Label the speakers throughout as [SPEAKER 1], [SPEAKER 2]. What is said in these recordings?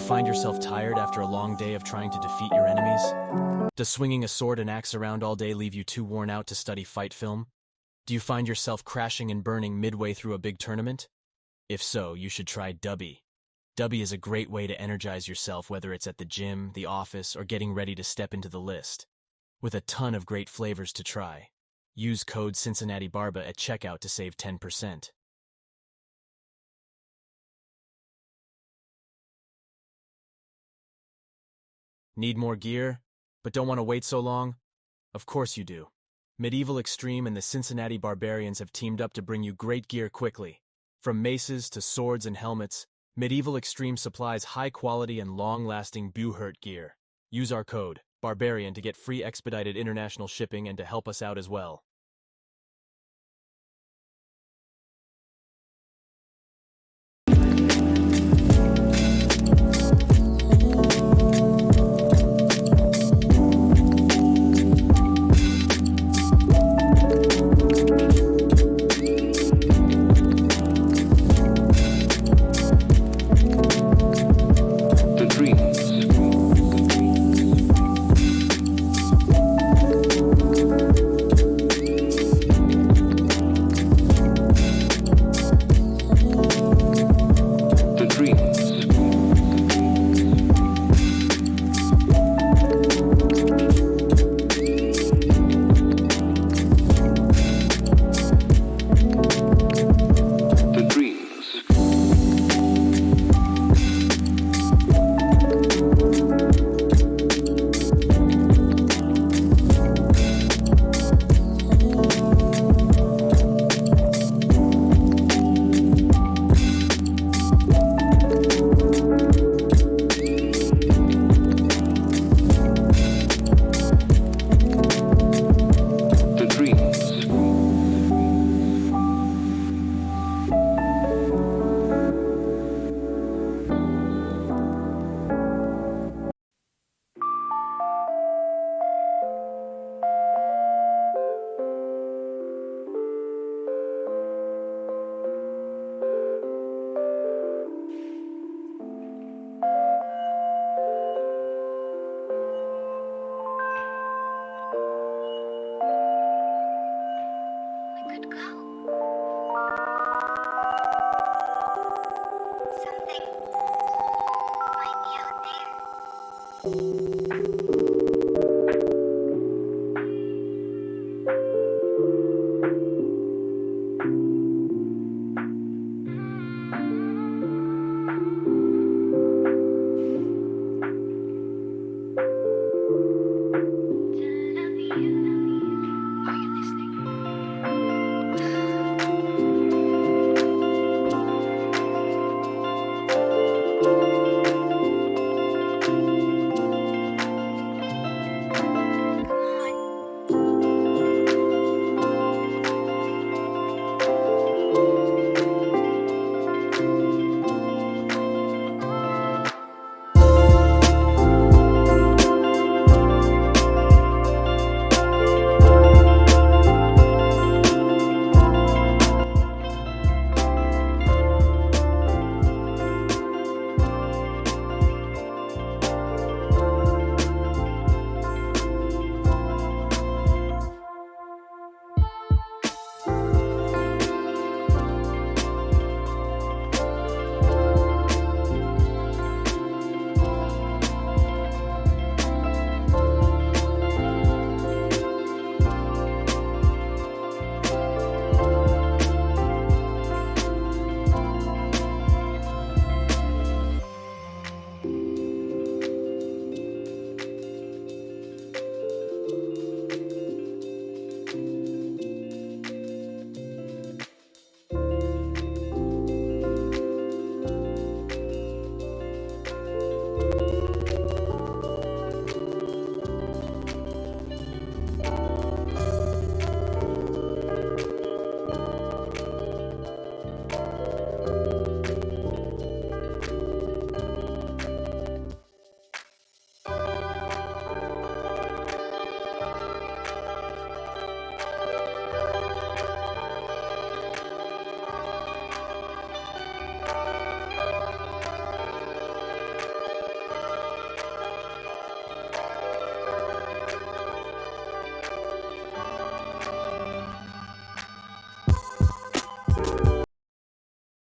[SPEAKER 1] find yourself tired after a long day of trying to defeat your enemies? Does swinging a sword and axe around all day leave you too worn out to study fight film? Do you find yourself crashing and burning midway through a big tournament? If so, you should try Dubby. Dubby is a great way to energize yourself, whether it's at the gym, the office, or getting ready to step into the list. With a ton of great flavors to try. Use code Cincinnati Barba at checkout to save 10%. Need more gear, but don't want to wait so long? Of course you do. Medieval Extreme and the Cincinnati Barbarians have teamed up to bring you great gear quickly. From maces to swords and helmets, Medieval Extreme supplies high-quality and long-lasting Buhurt gear. Use our code, Barbarian, to get free expedited international shipping and to help us out as well.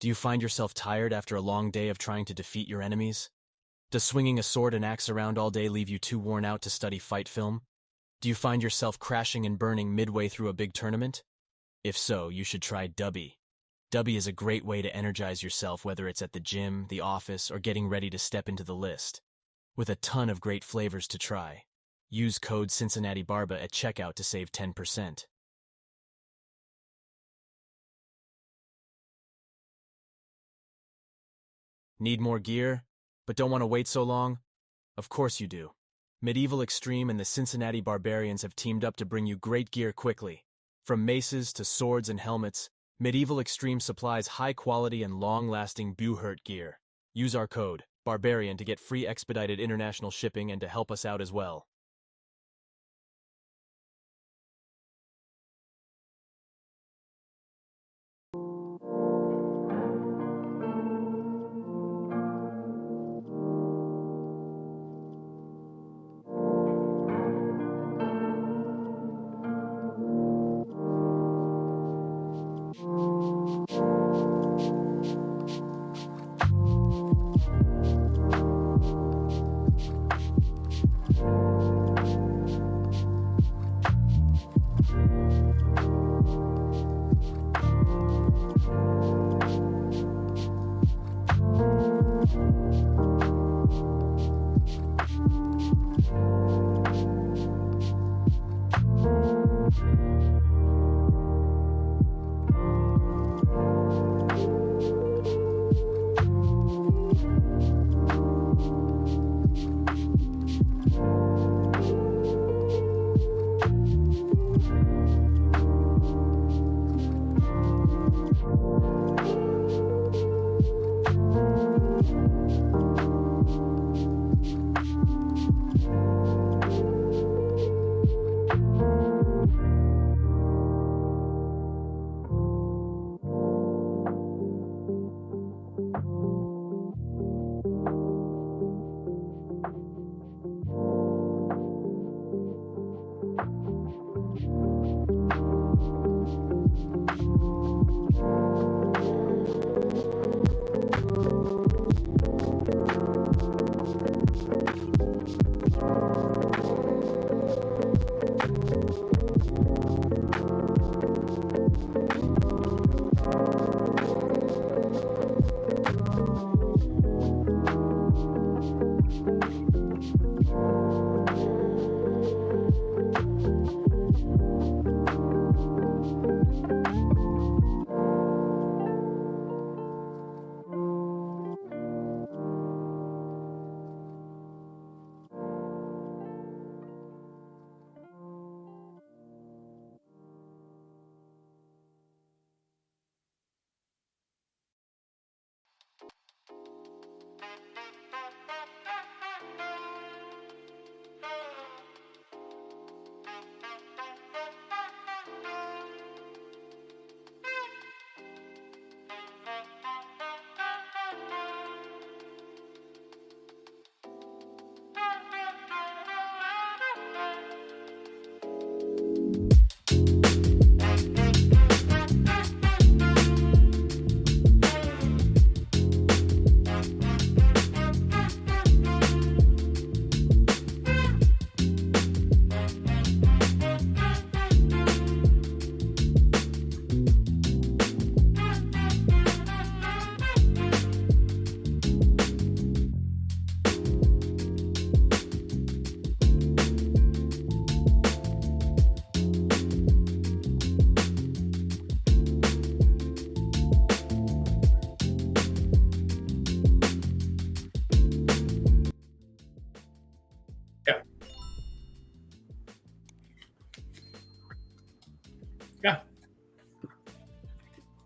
[SPEAKER 1] Do you find yourself tired after a long day of trying to defeat your enemies? Does swinging a sword and axe around all day leave you too worn out to study fight film? Do you find yourself crashing and burning midway through a big tournament? If so, you should try Dubby. Dubby is a great way to energize yourself, whether it's at the gym, the office, or getting ready to step into the list. With a ton of great flavors to try. Use code Cincinnati Barba at checkout to save 10%. Need more gear, but don't want to wait so long? Of course you do. Medieval Extreme and the Cincinnati Barbarians have teamed up to bring you great gear quickly. From maces to swords and helmets, Medieval Extreme supplies high-quality and long-lasting Buhurt gear. Use our code, Barbarian, to get free expedited international shipping and to help us out as well.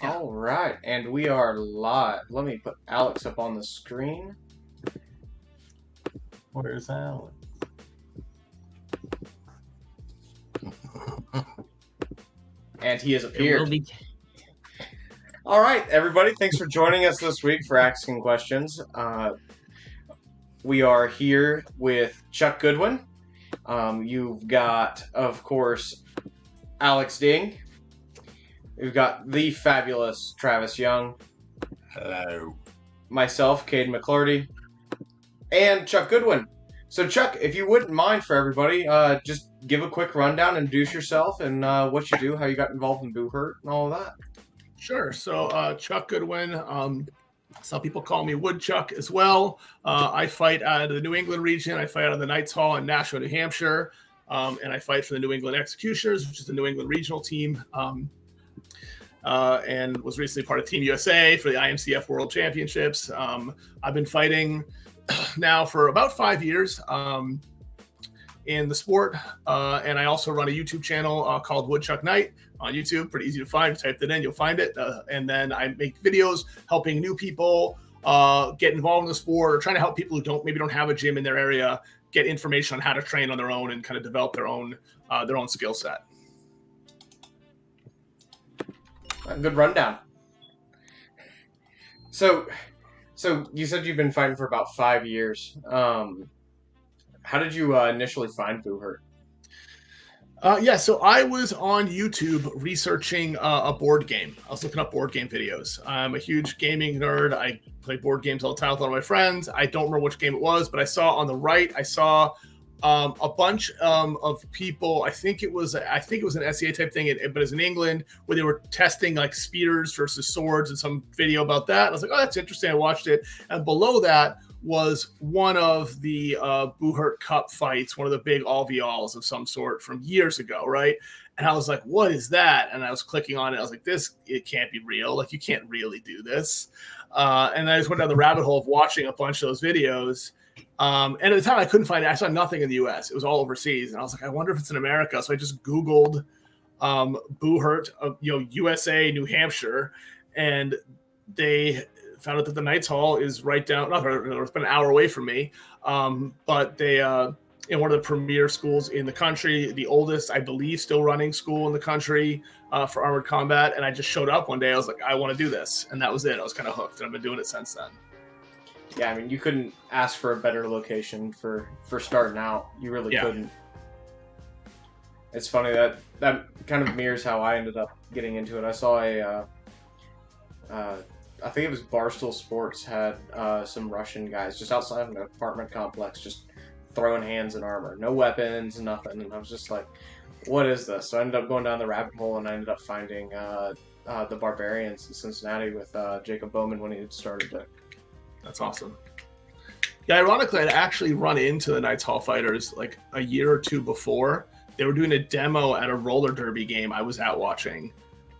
[SPEAKER 2] All right, and we are live. Let me put Alex up on the screen.
[SPEAKER 3] Where's Alex?
[SPEAKER 2] And he has appeared. All right, everybody, thanks for joining us this week for Axing Questions. We are here with Chuck Goodwin. You've got, of course, Alex Ding. We've got the fabulous Travis Young.
[SPEAKER 3] Hello.
[SPEAKER 2] Myself, Cade McClarty, and Chuck Goodwin. So, Chuck, if you wouldn't mind for everybody, just give a quick rundown, introduce yourself, and what you do, how you got involved in Boo Hurt, and all of that.
[SPEAKER 4] Sure. So, Chuck Goodwin, some people call me Woodchuck as well. I fight out of the New England region. I fight out of the Knights Hall in Nashua, New Hampshire, and I fight for the New England Executioners, which is the New England regional team, and was recently part of Team USA for the IMCF World Championships. I've been fighting now for about 5 years in the sport, and I also run a YouTube channel called Woodchuck Knight on YouTube. Pretty easy to find. You type that in, you'll find it. And then I make videos helping new people get involved in the sport, or trying to help people who maybe don't have a gym in their area get information on how to train on their own and kind of develop their own skill set.
[SPEAKER 2] A good rundown. So you said you've been fighting for about 5 years. How did you initially find Boo Hurt?
[SPEAKER 4] So I was on YouTube researching a board game. I was looking up board game videos. I'm a huge gaming nerd. I play board games all the time with a lot of my friends. I don't remember which game it was, but I saw on the right, a bunch of people. I think it was an SEA type thing, but it was in England, where they were testing like spears versus swords and some video about that. And I was like, oh, that's interesting. I watched it. And below that was one of the Boo Hurt Cup fights, one of the big all-v-alls of some sort from years ago, right? And I was like, what is that? And I was clicking on it. I was like, it can't be real. Like, you can't really do this. And I just went down the rabbit hole of watching a bunch of those videos. And at the time, I couldn't find it. I saw nothing in the U.S. It was all overseas. And I was like, I wonder if it's in America. So I just Googled Boo Hurt, USA, New Hampshire. And they found out that the Knights Hall is right down, it's been an hour away from me. But they, in one of the premier schools in the country, the oldest, I believe, still running school in the country for armored combat. And I just showed up one day. I was like, I want to do this. And that was it. I was kind of hooked. And I've been doing it since then.
[SPEAKER 2] Yeah, I mean, you couldn't ask for a better location for starting out. You really couldn't. It's funny that kind of mirrors how I ended up getting into it. I saw I think it was Barstool Sports had some Russian guys just outside of an apartment complex just throwing hands in armor. No weapons, nothing. And I was just like, what is this? So I ended up going down the rabbit hole, and I ended up finding the Barbarians in Cincinnati with Jacob Bowman when he had started to.
[SPEAKER 4] That's awesome. Yeah, ironically, I'd actually run into the Knights Hall fighters like a year or two before. They were doing a demo at a roller derby game I was out watching.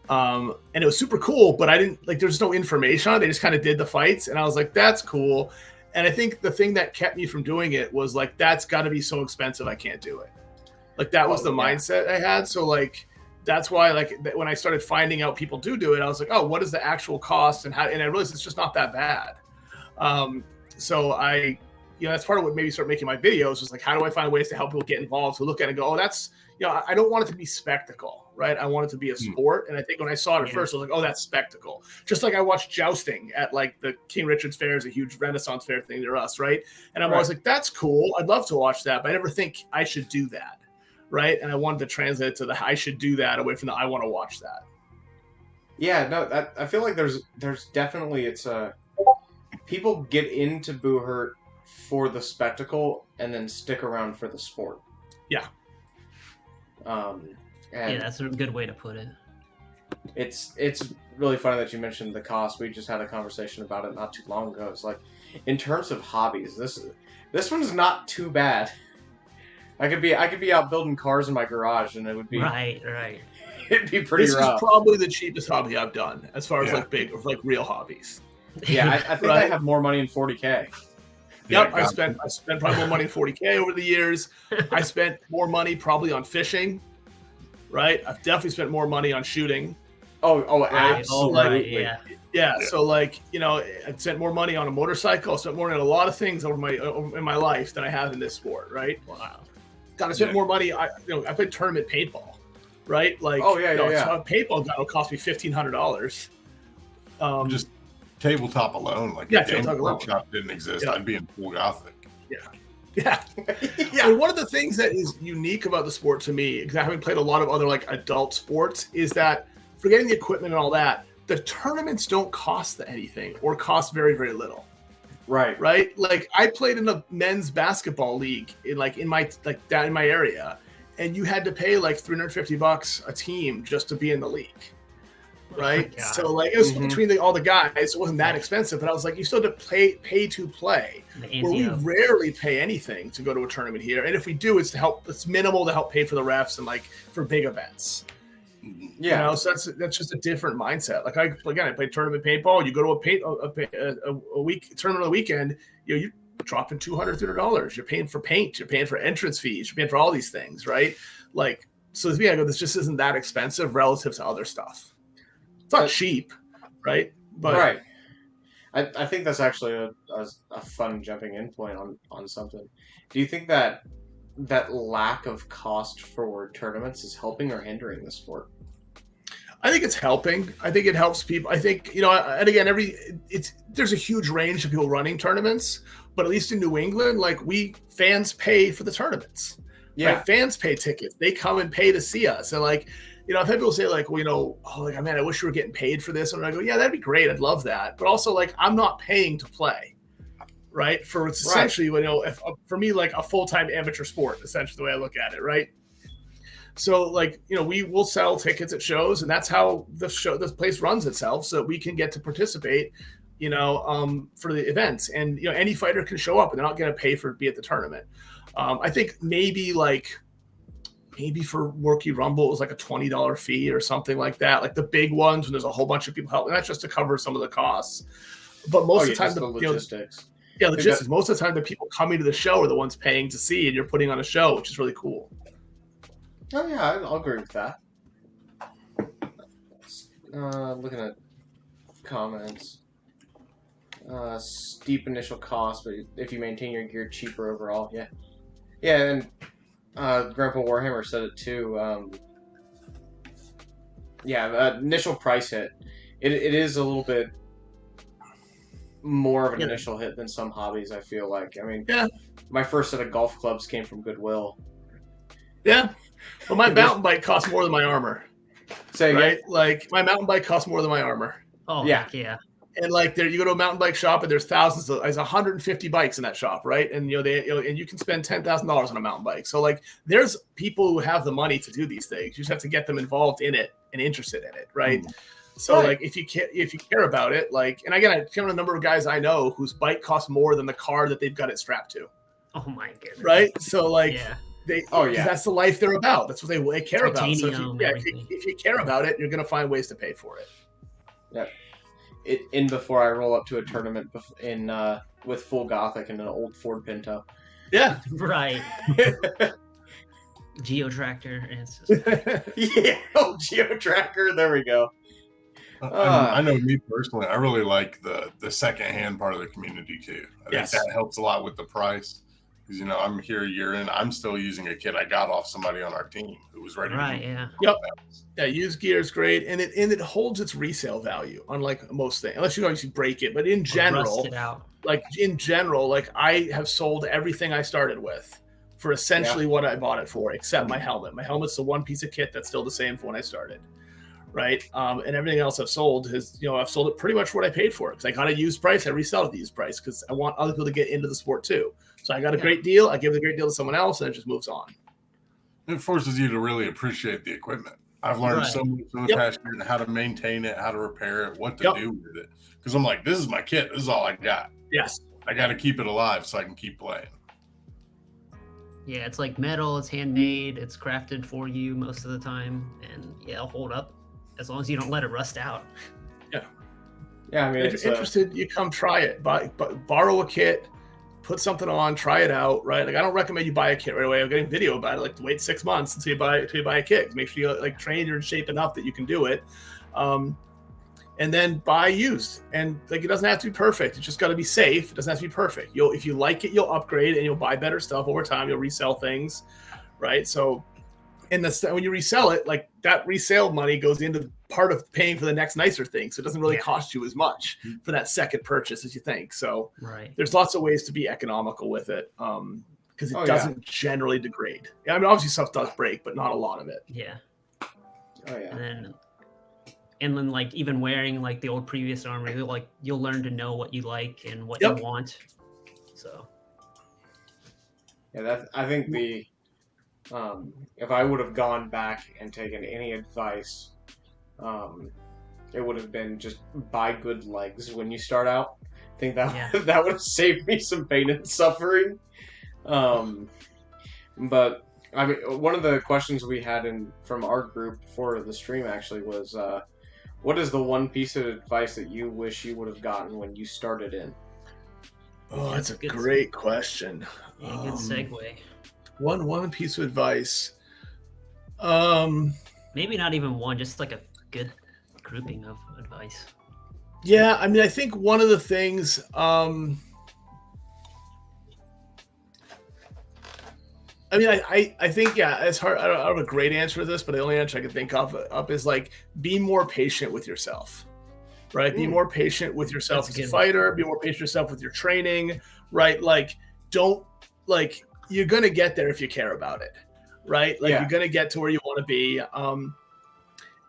[SPEAKER 4] And it was super cool, but I didn't there's no information on it. They just kind of did the fights, and I was like, that's cool. And I think the thing that kept me from doing it was like, that's got to be so expensive, I can't do it. Like, that was the mindset I had. So that's why when I started finding out people do it, I was like, oh, what is the actual cost? And I realized it's just not that bad. So that's part of what made me start making my videos, was like, how do I find ways to help people get involved, who look at it and go, oh, that's, I don't want it to be spectacle, right? I want it to be a sport. And I think when I saw it at first, I was like, oh, that's spectacle. Just like I watched jousting at the King Richard's Fair, is a huge Renaissance fair thing near us, right? And I'm always like, that's cool. I'd love to watch that, but I never think I should do that, right? And I wanted to translate it to the I should do that away from the I want to watch that.
[SPEAKER 2] Yeah, no, I feel like there's definitely, people get into Boo Hurt for the spectacle and then stick around for the sport.
[SPEAKER 4] Yeah.
[SPEAKER 5] That's a good way to put it.
[SPEAKER 2] It's really funny that you mentioned the cost. We just had a conversation about it not too long ago. It's like, in terms of hobbies, this one's not too bad. I could be out building cars in my garage, and it would be
[SPEAKER 5] right.
[SPEAKER 2] It'd be pretty rough.
[SPEAKER 4] This is probably the cheapest hobby I've done as far as real hobbies.
[SPEAKER 2] Yeah, I think I have more money in 40K.
[SPEAKER 4] Yep, I spent probably more money in 40K over the years. I spent more money probably on fishing, right? I've definitely spent more money on shooting.
[SPEAKER 2] Oh,
[SPEAKER 4] right?
[SPEAKER 2] absolutely.
[SPEAKER 4] Yeah. So I spent more money on a motorcycle. I spent more on a lot of things in my life than I have in this sport, right? Wow. God, I spent more money. I played tournament paintball, right? Paintball gun will cost me $1,500.
[SPEAKER 3] Just tabletop alone, Game Workshop didn't exist, I'd be in full gothic.
[SPEAKER 4] Yeah. And one of the things that is unique about the sport to me, because I haven't played a lot of other adult sports, is that, forgetting the equipment and all that, the tournaments don't cost anything or cost very, very little.
[SPEAKER 2] Right.
[SPEAKER 4] Right. Like I played in a men's basketball league down in my area, and you had to pay like $350 a team just to be in the league. Right.
[SPEAKER 5] Oh,
[SPEAKER 4] so like it was between all the guys, it wasn't that expensive, but I was like, you still have to pay to play. Where we rarely pay anything to go to a tournament here. And if we do, it's minimal to help pay for the refs and like for big events.
[SPEAKER 2] Yeah.
[SPEAKER 4] So that's just a different mindset. Like I play tournament paintball. You go to a week tournament on the weekend, you're dropping $200 You're paying for paint, you're paying for entrance fees, you're paying for all these things, right? Like, so to me, I go, this just isn't that expensive relative to other stuff. It's not cheap, right? But
[SPEAKER 2] right. I think that's actually a fun jumping in point on something. Do you think that lack of cost for tournaments is helping or hindering the sport?
[SPEAKER 4] I think it's helping. I think it helps people. I think, and again, there's a huge range of people running tournaments, but at least in New England, like fans pay for the tournaments.
[SPEAKER 2] Yeah.
[SPEAKER 4] Right? Fans pay tickets. They come and pay to see us. And like, I've had people say like, well, man, I wish we were getting paid for this. And I go, yeah, that'd be great. I'd love that. But also like, I'm not paying to play. Right. It's essentially, for me, like a full-time amateur sport, essentially the way I look at it. Right. So like, we will sell tickets at shows, and that's how this place runs itself, so that we can get to participate, for the events. And, any fighter can show up and they're not going to pay to be at the tournament. I think maybe for Rookie Rumble, it was like a $20 fee or something like that. Like the big ones when there's a whole bunch of people helping, that's just to cover some of the costs. But most of the time,
[SPEAKER 2] the logistics.
[SPEAKER 4] Logistics. Most of the time, the people coming to the show are the ones paying to see, and you're putting on a show, which is really cool.
[SPEAKER 2] Oh yeah, I'll agree with that. Looking at comments. Steep initial cost, but if you maintain your gear, cheaper overall. Yeah. Yeah, and Grandpa Warhammer said it too. Initial price hit. It is a little bit more of an initial hit than some hobbies, I feel like. I mean, my first set of golf clubs came from Goodwill.
[SPEAKER 4] Yeah. Well, my mountain bike costs more than my armor. Right? Like, my mountain bike costs more than my armor.
[SPEAKER 5] Oh, yeah.
[SPEAKER 4] And like, you go to a mountain bike shop, and there's there's 150 bikes in that shop, right? And and you can spend $10,000 on a mountain bike. So like, there's people who have the money to do these things. You just have to get them involved in it and interested in it, right? So like, if you care about it, like, and again, I count a number of guys I know whose bike costs more than the car that they've got it strapped to.
[SPEAKER 5] Oh my goodness!
[SPEAKER 4] Right? So like, that's the life they're about. That's what they care about. So if you care about it, you're going to find ways to pay for it.
[SPEAKER 2] Yeah. Before I roll up to a tournament with full Gothic and an old Ford Pinto.
[SPEAKER 4] Yeah.
[SPEAKER 5] Right. Geo-Tractor.
[SPEAKER 2] Geo-Tracker. There we go.
[SPEAKER 3] I know me personally, I really like the second-hand part of the community too. I think that helps a lot with the price. Because, I'm here a year in. I'm still using a kit I got off somebody on our team who was ready to
[SPEAKER 4] Yep. Yeah, used gear is great. And it holds its resale value, unlike most things. Unless you obviously break it. But in general, I have sold everything I started with for essentially what I bought it for, except my helmet. My helmet's the one piece of kit that's still the same for when I started. Right. And everything else I've sold I've sold it pretty much what I paid for it. Because I got a used price, I resell it at the used price because I want other people to get into the sport too. So I got a great deal, I give the great deal to someone else, and it just moves on.
[SPEAKER 3] It forces you to really appreciate the equipment. I've learned so much in the past year how to maintain it, how to repair it, what to do with it. Because I'm like, this is my kit. This is all I got.
[SPEAKER 4] Yes.
[SPEAKER 3] I got to keep it alive so I can keep playing.
[SPEAKER 5] Yeah, it's like metal. It's handmade. It's crafted for you most of the time. And it'll hold up as long as you don't let it rust out.
[SPEAKER 4] Yeah.
[SPEAKER 2] Yeah, I mean,
[SPEAKER 4] if you're interested, you come try it. Borrow a kit. Put something on, try it out, right? Like, I don't recommend you buy a kit right away. I'm getting video about it. Like, to wait 6 months until you buy a kit. Make sure you train, you're in shape enough that you can do it, and then buy used. And like, it doesn't have to be perfect. It's just got to be safe. It doesn't have to be perfect. If you like it, you'll upgrade and you'll buy better stuff over time. You'll resell things, right? So, when you resell it, like, that resale money goes into part of paying for the next nicer thing. So it doesn't really cost you as much for that second purchase as you think. So there's lots of ways to be economical with it because it doesn't generally degrade. Yeah, I mean, obviously stuff does break, but not a lot of it.
[SPEAKER 5] Yeah.
[SPEAKER 2] Oh, yeah.
[SPEAKER 5] And then and then like even wearing like the old previous armor, you'll learn to know what you like and what you want. So
[SPEAKER 2] yeah, I think if I would have gone back and taken any advice, it would have been just buy good legs when you start out. I think that would have saved me some pain and suffering. But I mean, one of the questions we had from our group for the stream actually was, what is the one piece of advice that you wish you would have gotten when you started in?
[SPEAKER 4] Oh, that's a great question.
[SPEAKER 5] Yeah, good segue.
[SPEAKER 4] One piece of advice.
[SPEAKER 5] Maybe not even one, just like a good grouping of advice.
[SPEAKER 4] Yeah, I mean, I think one of the things. I mean, I think, it's hard. I don't have a great answer to this, but the only answer I can think of is like, be more patient with yourself, right? Be more patient with yourself as a fighter. Be more patient with yourself with your training, right? Like, you're going to get there if you care about it, right? Like, you're going to get to where you want to be.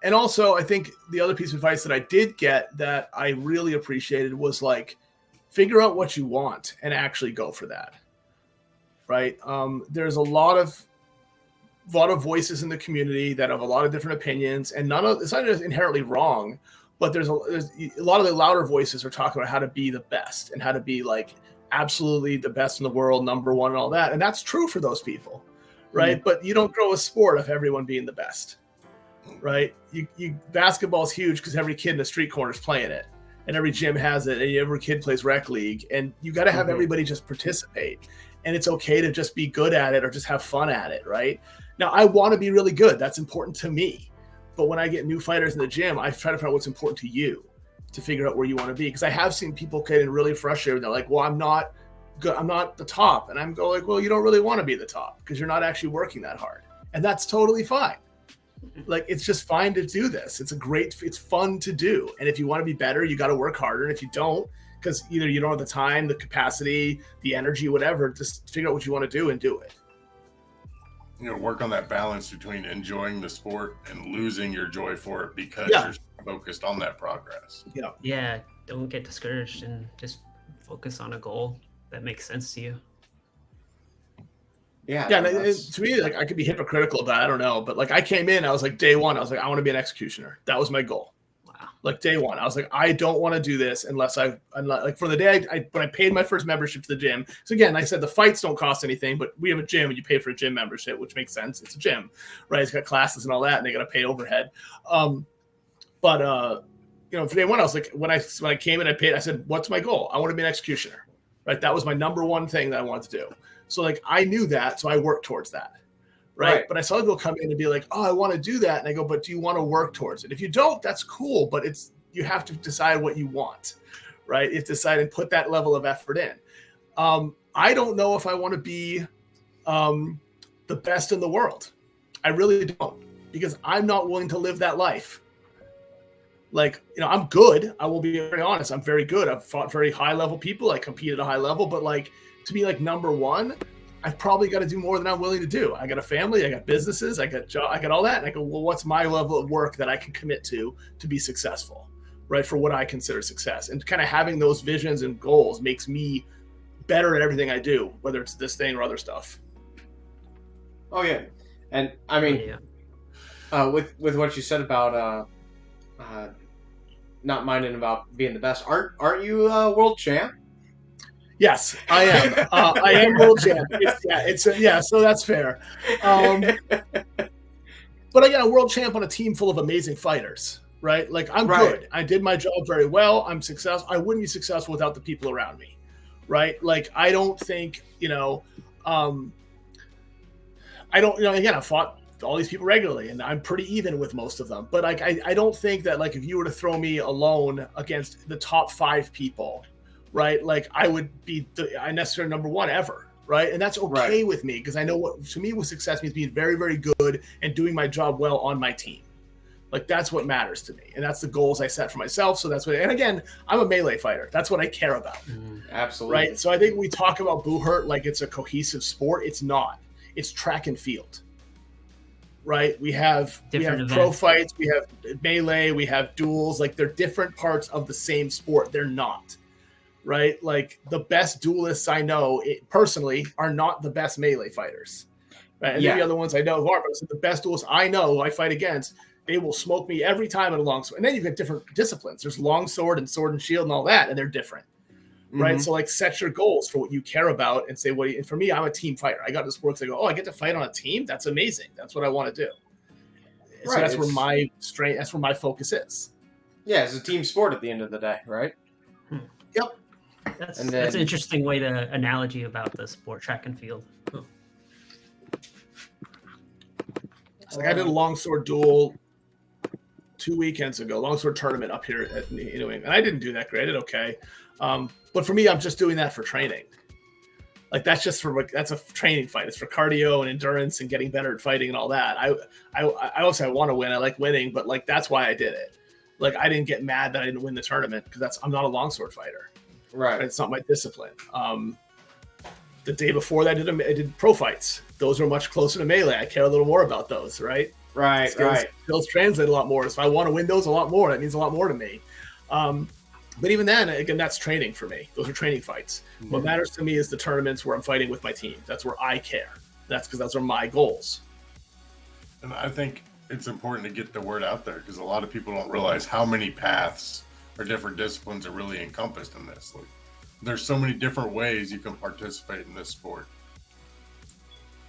[SPEAKER 4] And also, I think the other piece of advice that I did get that I really appreciated was like, figure out what you want and actually go for that. Right. There's a lot of voices in the community that have a lot of different opinions, and it's not inherently wrong, but there's a lot of the louder voices are talking about how to be the best and how to be like absolutely the best in the world, number one, and all that. And that's true for those people. Right. But you don't grow a sport of everyone being the best. Right. Basketball is huge because every kid in the street corner is playing it, and every gym has it, and every kid plays rec league, and you got to have everybody just participate. And it's okay to just be good at it or just have fun at it, right? Now, I want to be really good. That's important to me. But when I get new fighters in the gym, I try to find out what's important to you to figure out where you want to be. Because I have seen people getting really frustrated. They're like, well, I'm not good. I'm not the top. And I'm going like, well, you don't really want to be the top because you're not actually working that hard. And that's totally fine. Like, it's just fine to do this. It's fun to do. And if you want to be better, you got to work harder. And if you don't, because either you don't have the time, the capacity, the energy, whatever, just figure out what you want to do and do it.
[SPEAKER 3] Work on that balance between enjoying the sport and losing your joy for it because you're focused on that progress.
[SPEAKER 5] Yeah. Don't get discouraged and just focus on a goal that makes sense to you.
[SPEAKER 4] Yeah. To me, like, I could be hypocritical about it, I don't know, but like I came in, I was like, day one, I was like, I want to be an executioner. That was my goal. Like day one, I was like, I don't want to do this unless I'm not, like, for the day when I paid my first membership to the gym. So again, like I said, the fights don't cost anything, but we have a gym and you pay for a gym membership, which makes sense. It's a gym, right? It's got classes and all that, and they got to pay overhead. For day one, I was like, when I came in, I paid. I said, what's my goal? I want to be an executioner, right? That was my number one thing that I wanted to do. So like I knew that, so I worked towards that. Right. But I saw people come in and be like, oh, I want to do that. And I go, but do you want to work towards it? If you don't, that's cool. But you have to decide what you want. Right. It's decide and put that level of effort in. I don't know if I want to be the best in the world. I really don't, because I'm not willing to live that life. Like, I'm good. I will be very honest. I'm very good. I've fought very high level people. I compete at a high level, but like to be like number one, I've probably got to do more than I'm willing to do. I got a family, I got businesses, I got all that. And I go, well, what's my level of work that I can commit to be successful, right? For what I consider success. And kind of having those visions and goals makes me better at everything I do, whether it's this thing or other stuff.
[SPEAKER 2] Oh yeah. And I mean, with what you said about not minding about being the best, aren't you world champ?
[SPEAKER 4] Yes, I am. I am world champ. So that's fair. But I got a world champ on a team full of amazing fighters, right? Like I'm good. I did my job very well. I'm successful. I wouldn't be successful without the people around me, right? Like I don't think, again, I fought all these people regularly and I'm pretty even with most of them. But like I don't think that like if you were to throw me alone against the top 5 people, right? Like I would be necessarily number one ever, right? And that's okay with me because I know what to me with success means being very, very good and doing my job well on my team. Like that's what matters to me, and that's the goals I set for myself. So that's what. And again, I'm a melee fighter. That's what I care about.
[SPEAKER 2] Absolutely.
[SPEAKER 4] Right. So I think we talk about Boo Hurt like it's a cohesive sport. It's not. It's track and field. right? We have pro fights, we have melee, we have duels. Like, they're different parts of the same sport. They're not, right? Like, the best duelists I know personally are not the best melee fighters, right? And the other ones I know who are, but the best duelists I know who I fight against, they will smoke me every time at a longsword. And then you've got different disciplines. There's longsword and sword and shield and all that, and they're different. Right. So, like, set your goals for what you care about and say, and for me, I'm a team fighter. I got this work. I go, I get to fight on a team. That's amazing. That's what I want to do. So that's where my strength, that's where my focus is.
[SPEAKER 2] Yeah. It's a team sport at the end of the day. Right.
[SPEAKER 4] Yep.
[SPEAKER 5] That's an interesting way to analogy about the sport, track and field.
[SPEAKER 4] Like, I did a longsword duel 2 weekends ago, longsword tournament up here at New England. And I didn't do that great. I did okay. But for me, I'm just doing that for training. Like, that's just that's a training fight. It's for cardio and endurance and getting better at fighting and all that. I also want to win. I like winning, but like, that's why I did it. Like, I didn't get mad that I didn't win the tournament because I'm not a longsword fighter.
[SPEAKER 2] Right.
[SPEAKER 4] It's not my discipline. The day before that, I did pro fights. Those are much closer to melee. I care a little more about those. Right.
[SPEAKER 2] Right.
[SPEAKER 4] Skills translate a lot more. So I want to win those a lot more. That means a lot more to me. But even then, again, that's training for me. Those are training fights. Mm-hmm. What matters to me is the tournaments where I'm fighting with my team. That's where I care. That's because those are my goals.
[SPEAKER 3] And I think it's important to get the word out there because a lot of people don't realize how many paths or different disciplines are really encompassed in this. Like, there's so many different ways you can participate in this sport.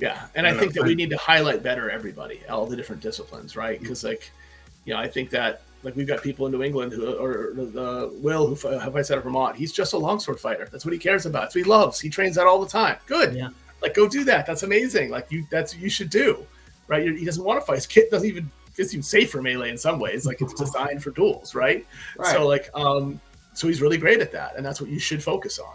[SPEAKER 4] Yeah, and I think that we need to highlight better everybody, all the different disciplines, right? Because, like, I think that, like, we've got people in New England Will, who fights out of Vermont. He's just a longsword fighter. That's what he cares about. That's what he loves. He trains that all the time. Good. Yeah. Like, go do that. That's amazing. Like, that's what you should do, right? He doesn't want to fight. His kit it's even safe for melee in some ways. Like, it's designed for duels, right? So, like, so he's really great at that, and that's what you should focus on.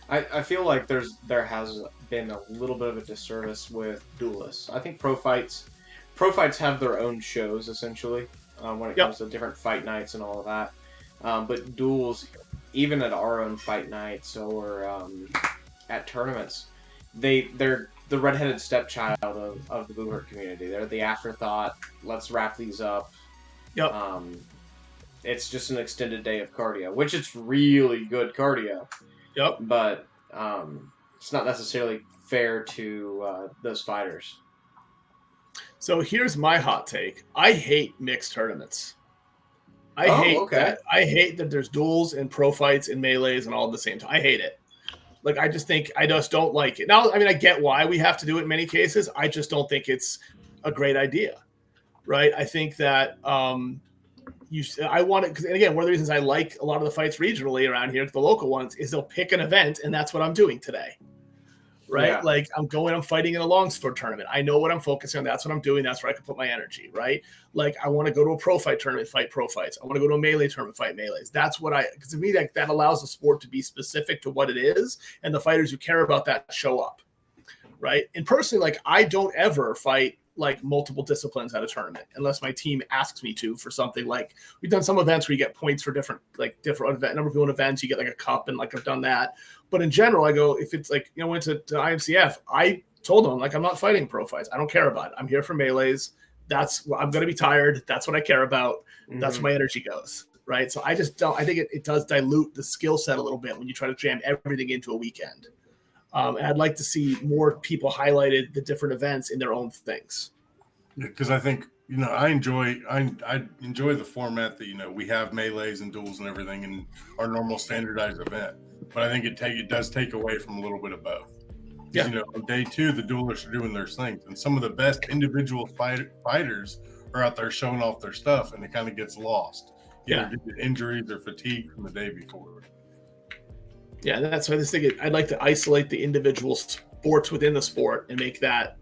[SPEAKER 2] I feel like there has been a little bit of a disservice with duelists. I think pro fights have their own shows essentially. When it comes to different fight nights and all of that. But duels, even at our own fight nights or at tournaments, they're the redheaded stepchild of the Blue Herd community. They're the afterthought. Let's wrap these up.
[SPEAKER 4] Yep.
[SPEAKER 2] It's just an extended day of cardio, which it's really good cardio.
[SPEAKER 4] Yep.
[SPEAKER 2] But it's not necessarily fair to those fighters.
[SPEAKER 4] So here's my hot take. I hate mixed tournaments. I hate that there's duels and pro fights and melees and all at the same time. I hate it. Like, I just don't like it. Now, I mean, I get why we have to do it in many cases. I just don't think it's a great idea, right? I think that I want it, because, and again, one of the reasons I like a lot of the fights regionally around here, the local ones, is they'll pick an event, and that's what I'm doing today. Right? Yeah. Like, I'm fighting in a longsword tournament. I know what I'm focusing on. That's what I'm doing. That's where I can put my energy, right? Like, I want to go to a pro fight tournament, fight pro fights. I want to go to a melee tournament, fight melees. That's what because to me, that allows the sport to be specific to what it is, and the fighters who care about that show up, right? And personally, like, I don't ever fight like multiple disciplines at a tournament unless my team asks me to for something. Like, we've done some events where you get points for different event, number of people in events, you get like a cup, and like I've done that. But in general, I go, if it's like, went to IMCF, I told them, like, I'm not fighting pro fights. I don't care about it. I'm here for melees. I'm going to be tired. That's what I care about. Mm-hmm. That's where my energy goes. Right. So I think it does dilute the skill set a little bit when you try to jam everything into a weekend. And I'd like to see more people highlighted the different events in their own things.
[SPEAKER 3] Because I think, I enjoy the format that, we have melees and duels and everything in our normal standardized event. But I think it does take away from a little bit of both. Yeah. On day 2, the duelists are doing their things, and some of the best individual fighters are out there showing off their stuff, and it kind of gets lost. Due to injuries or fatigue from the day before.
[SPEAKER 4] Yeah, that's why I'd like to isolate the individual sports within the sport and make that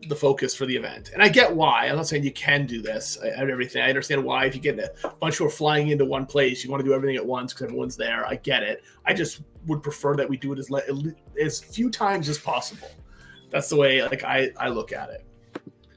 [SPEAKER 4] the focus for the event. And I get why. I'm not saying you can do this and everything. I understand why. If you get a bunch who are flying into one place, you want to do everything at once because everyone's there. I get it. I just would prefer that we do it as few times as possible. That's the way I look at it.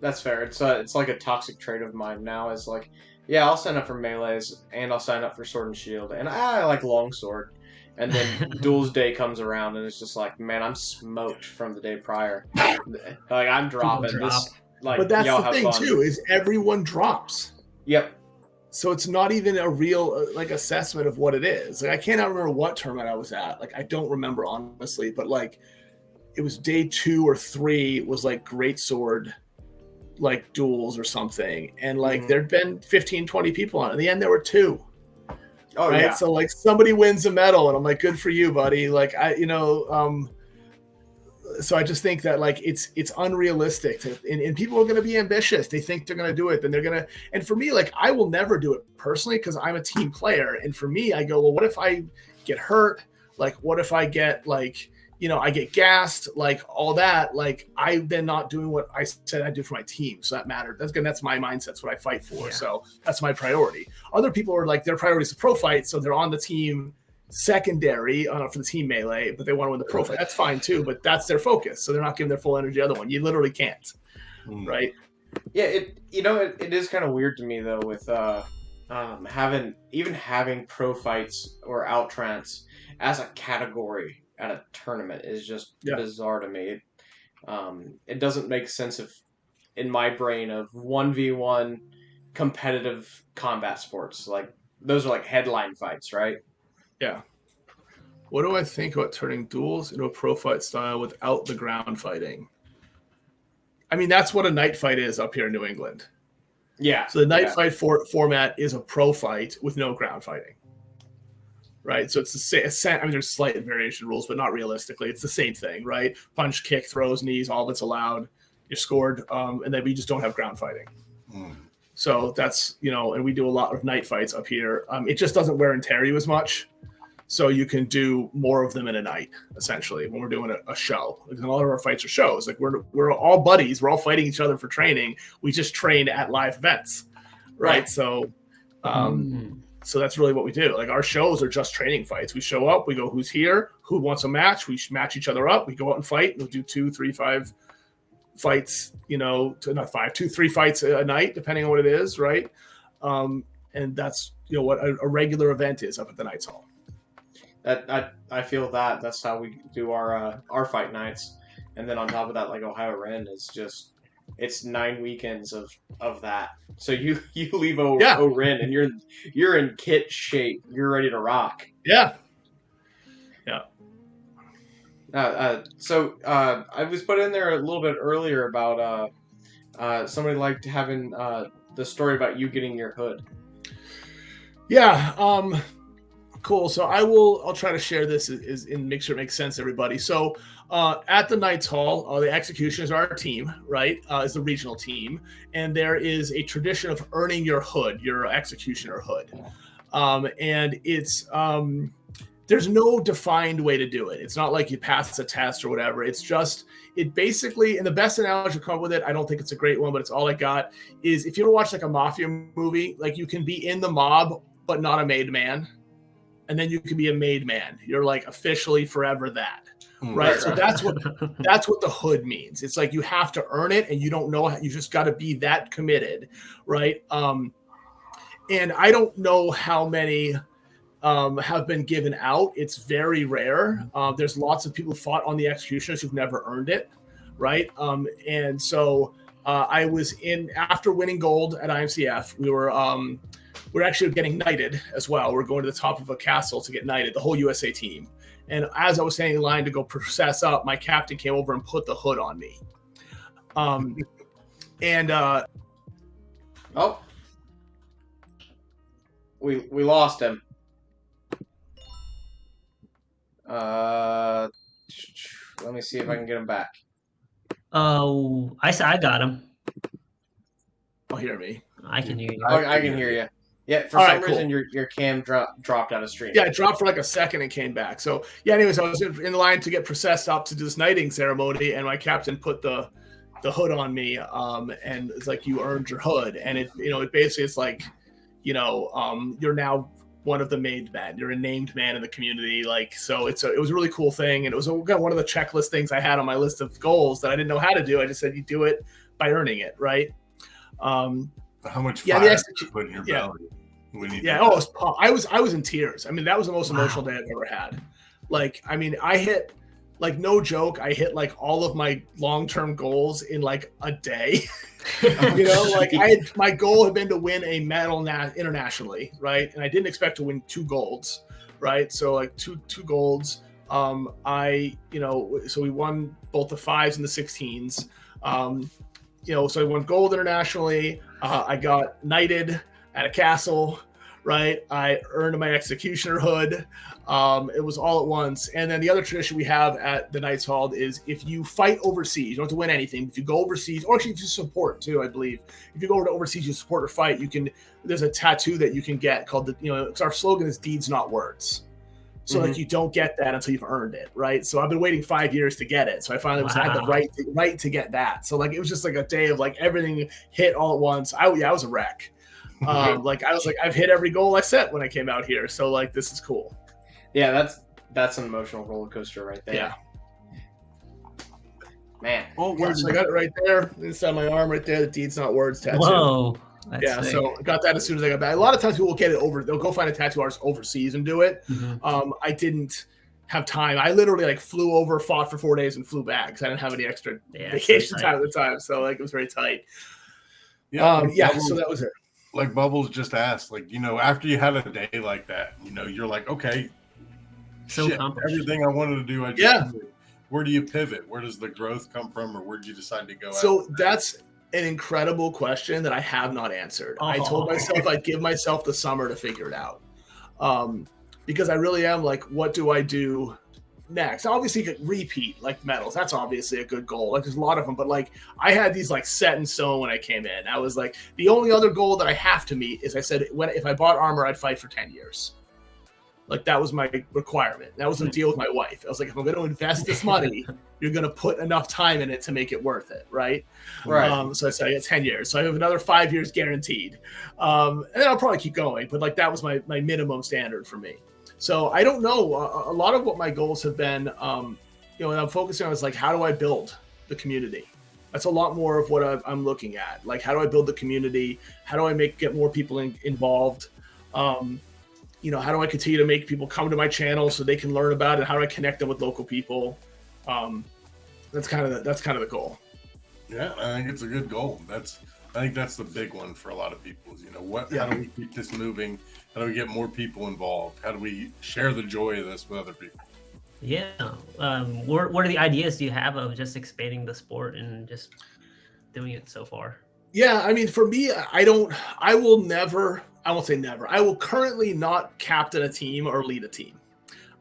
[SPEAKER 2] That's fair. It's like a toxic trait of mine now. Is like, yeah, I'll sign up for melees and I'll sign up for sword and shield, and I like longsword. And then duels day comes around, and it's just like, man, I'm smoked from the day prior. Like, I'm dropping this. like,
[SPEAKER 4] but that's
[SPEAKER 2] y'all
[SPEAKER 4] the
[SPEAKER 2] have
[SPEAKER 4] thing
[SPEAKER 2] fun.
[SPEAKER 4] too, is everyone drops.
[SPEAKER 2] Yep.
[SPEAKER 4] So it's not even a real like assessment of what it is. Like I cannot remember what tournament I was at. Like I don't remember honestly, but like it was day 2 or 3 was like great sword like duels or something. And like there'd been 15, 20 people on it. In the end there were 2.
[SPEAKER 2] Oh
[SPEAKER 4] right?
[SPEAKER 2] yeah.
[SPEAKER 4] So like somebody wins a medal and I'm like, good for you, buddy. Like so I just think that like it's unrealistic and people are going to be ambitious. They think they're going to do it, then they're going to. And for me, like I will never do it personally because I'm a team player. And for me, I go, well, what if I get hurt? Like, what if I get like, I get gassed, like all that. Like I then not doing what I said I do for my team. So that mattered. That's my mindset. That's what I fight for. Yeah. So that's my priority. Other people are like their priority is the pro fight, so they're on the team secondary for the team melee, but they want to win the pro fight. That's fine too, but that's their focus. So they're not giving their full energy to the other one. You literally can't. Right?
[SPEAKER 2] Yeah, it is kind of weird to me though with having pro fights or outtrants as a category at a tournament is just bizarre to me. It doesn't make sense in my brain of 1v1 competitive combat sports. Like those are like headline fights, right?
[SPEAKER 4] Yeah. What do I think about turning duels into a pro fight style without the ground fighting? I mean, that's what a night fight is up here in New England.
[SPEAKER 2] Yeah.
[SPEAKER 4] So the night fight format is a pro fight with no ground fighting. Right? So it's the same. I mean, there's slight variation rules, but not realistically. It's the same thing, right? Punch, kick, throws, knees, all that's allowed. You're scored, and then we just don't have ground fighting. So that's, and we do a lot of night fights up here. It just doesn't wear and tear you as much. So you can do more of them in a night, essentially, when we're doing a show. Like, a lot of our fights are shows. Like we're all buddies. We're all fighting each other for training. We just train at live events, right? So, so that's really what we do. Like our shows are just training fights. We show up, we go, who's here? Who wants a match? We match each other up. We go out and fight. We'll do 2, 3, 5 fights, 2, 3 fights a night, depending on what it is, right? And that's what a regular event is up at the Knights Hall.
[SPEAKER 2] I feel that's how we do our fight nights, and then on top of that, like Ohio Ren is just it's 9 weekends of that. So you leave Ren and you're in kit shape. You're ready to rock.
[SPEAKER 4] Yeah.
[SPEAKER 2] So I was put in there a little bit earlier about somebody liked having the story about you getting your hood.
[SPEAKER 4] Yeah. Cool. So I'll try to share this and make sure it makes sense to everybody. So at the Knights Hall, the Executioners are our team, right? Is the regional team. And there is a tradition of earning your hood, your Executioner hood. And it's there's no defined way to do it. It's not like you pass a test or whatever. It's just, it basically, and the best analogy to come up with it, I don't think it's a great one, but it's all I got, is if you ever watch like a mafia movie, like you can be in the mob, but not a made man. And then you can be a made man. You're like officially forever that. Right. So that's what the hood means. It's like you have to earn it and you don't know how, you just got to be that committed. Right. And I don't know how many have been given out. It's very rare. There's lots of people who fought on the Executioners who've never earned it. Right. And so I was after winning gold at IMCF, we're actually getting knighted as well. We're going to the top of a castle to get knighted, the whole USA team. And as I was standing in line to go process up, my captain came over and put the hood on me.
[SPEAKER 2] We lost him. Let me see if I can get him back.
[SPEAKER 5] Oh, I got him.
[SPEAKER 4] Oh, hear me.
[SPEAKER 5] I can hear you.
[SPEAKER 2] I can hear you. Yeah, for some reason your cam dropped out of stream.
[SPEAKER 4] Yeah, it dropped for like a second and came back. So yeah, anyways, I was in line to get processed up to do this knighting ceremony, and my captain put the hood on me, and it's like, you earned your hood, and it basically it's like, you're now one of the made men. You're a named man in the community. Like, so it was a really cool thing, and it was one of the checklist things I had on my list of goals that I didn't know how to do. I just said you do it by earning it, right?
[SPEAKER 3] How much fire did you put in your belly?
[SPEAKER 4] I was in tears. I mean, that was the most emotional day I've ever had. Like, I mean, I hit like no joke, I hit like all of my long-term goals in like a day. You know, like my goal had been to win a medal internationally, right? And I didn't expect to win 2 golds, right? So like two golds. So we won both the 5s and the 16s. So I won gold internationally. I got knighted at a castle, right? I earned my executioner hood. It was all at once. And then the other tradition we have at the Knights Hall is if you fight overseas, you don't have to win anything. If you go overseas, or actually if you support too, I believe. If you go over to overseas, you support or fight, there's a tattoo that you can get called because our slogan is deeds, not words. So like you don't get that until you've earned it, right? So I've been waiting 5 years to get it. So I finally had the right to get that. So like it was just like a day of like everything hit all at once. I was a wreck. Like I was like, I've hit every goal I set when I came out here. So like this is cool.
[SPEAKER 2] Yeah, that's an emotional roller coaster right there.
[SPEAKER 4] Yeah.
[SPEAKER 2] Man.
[SPEAKER 4] Oh, so I got it right there inside my arm, right there. The deeds, not words tattoo.
[SPEAKER 5] Whoa.
[SPEAKER 4] Yeah, sick. So I got that as soon as I got back. A lot of times people will get it they'll go find a tattoo artist overseas and do it. Mm-hmm. I didn't have time. I literally like flew over, fought for 4 days, and flew back because I didn't have any extra vacation time at the time. So like it was very tight.
[SPEAKER 3] Yeah,
[SPEAKER 4] so that was it.
[SPEAKER 3] Like Bubbles just asked, like, after you had a day like that, you're like, okay,
[SPEAKER 5] so
[SPEAKER 3] everything I wanted to do, I just did. Where do you pivot? Where does the growth come from, or where did you decide to go?
[SPEAKER 4] So that's an incredible question that I have not answered. I told myself I'd give myself the summer to figure it out, because I really am like, what do I do next? Obviously, you could repeat like medals. That's obviously a good goal. Like there's a lot of them, but like I had these like set in stone when I came in. I was like, the only other goal that I have to meet is I said if I bought armor, I'd fight for 10 years. Like that was my requirement. That was the deal with my wife. I was like, if I'm going to invest this money, you're going to put enough time in it to make it worth it, right?
[SPEAKER 2] Right.
[SPEAKER 4] So I said I got 10 years. So I have another 5 years guaranteed. And then I'll probably keep going. But like that was my minimum standard for me. So I don't know. A lot of what my goals have been, and I'm focusing on is like, how do I build the community? That's a lot more of what I'm looking at. Like, how do I build the community? How do I get more people involved? How do I continue to make people come to my channel so they can learn about it? How do I connect them with local people? That's kind of the goal.
[SPEAKER 3] Yeah, I think it's a good goal. I think that's the big one for a lot of people is, how do we keep this moving? How do we get more people involved? How do we share the joy of this with other people?
[SPEAKER 5] Yeah. What are the ideas do you have of just expanding the sport and just doing it so far?
[SPEAKER 4] Yeah, I mean, for me, I won't say never. I will currently not captain a team or lead a team.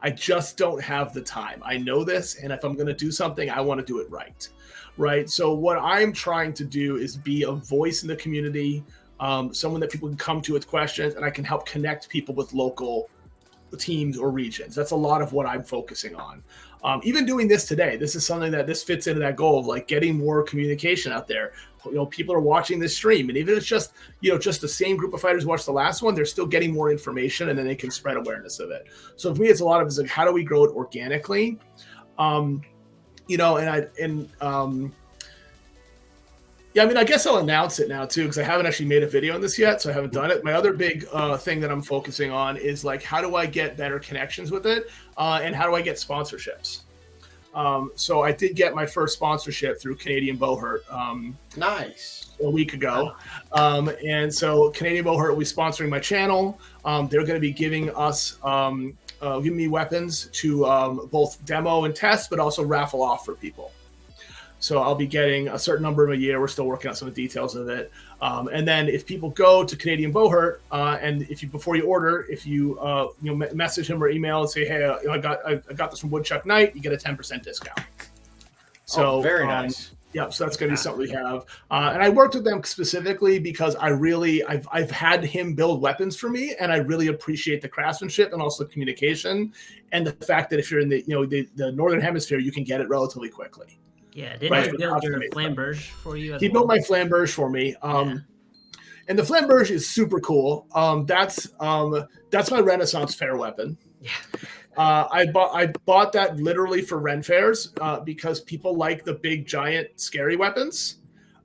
[SPEAKER 4] I just don't have the time. I know this, and if I'm going to do something, I want to do it right? So what I'm trying to do is be a voice in the community, someone that people can come to with questions, and I can help connect people with local teams or regions. That's a lot of what I'm focusing on. Even doing this today, this is something that this fits into that goal of like getting more communication out there. People are watching this stream, and even if it's just, just the same group of fighters who watched the last one, they're still getting more information, and then they can spread awareness of it. So for me, it's a lot of it's like, how do we grow it organically? I guess I'll announce it now too, because I haven't actually made a video on this yet, so I haven't done it. My other big thing that I'm focusing on is like, how do I get better connections with it, and how do I get sponsorships? So I did get my first sponsorship through Canadian Bowhurt.
[SPEAKER 2] Nice.
[SPEAKER 4] A week ago. And so Canadian Bowhurt will be sponsoring my channel. They're going to be giving us, giving me weapons to both demo and test, but also raffle off for people. So I'll be getting a certain number a year. We're still working out some of the details of it. And then if people go to Canadian Bowhurt, and before you order, if you message him or email and say, hey, I got this from Woodchuck Knight, you get a 10% discount. So
[SPEAKER 2] very nice.
[SPEAKER 4] Yeah, so that's going to be something we have. And I worked with them specifically because I've had him build weapons for me, and I really appreciate the craftsmanship and also communication, and the fact that if you're in the Northern Hemisphere, you can get it relatively quickly.
[SPEAKER 5] Yeah, didn't he build your flamberge for you?
[SPEAKER 4] He built my flamberge for me. And the flamberge is super cool. That's my Renaissance fair weapon.
[SPEAKER 5] Yeah.
[SPEAKER 4] I bought that literally for Ren fairs because people like the big, giant, scary weapons.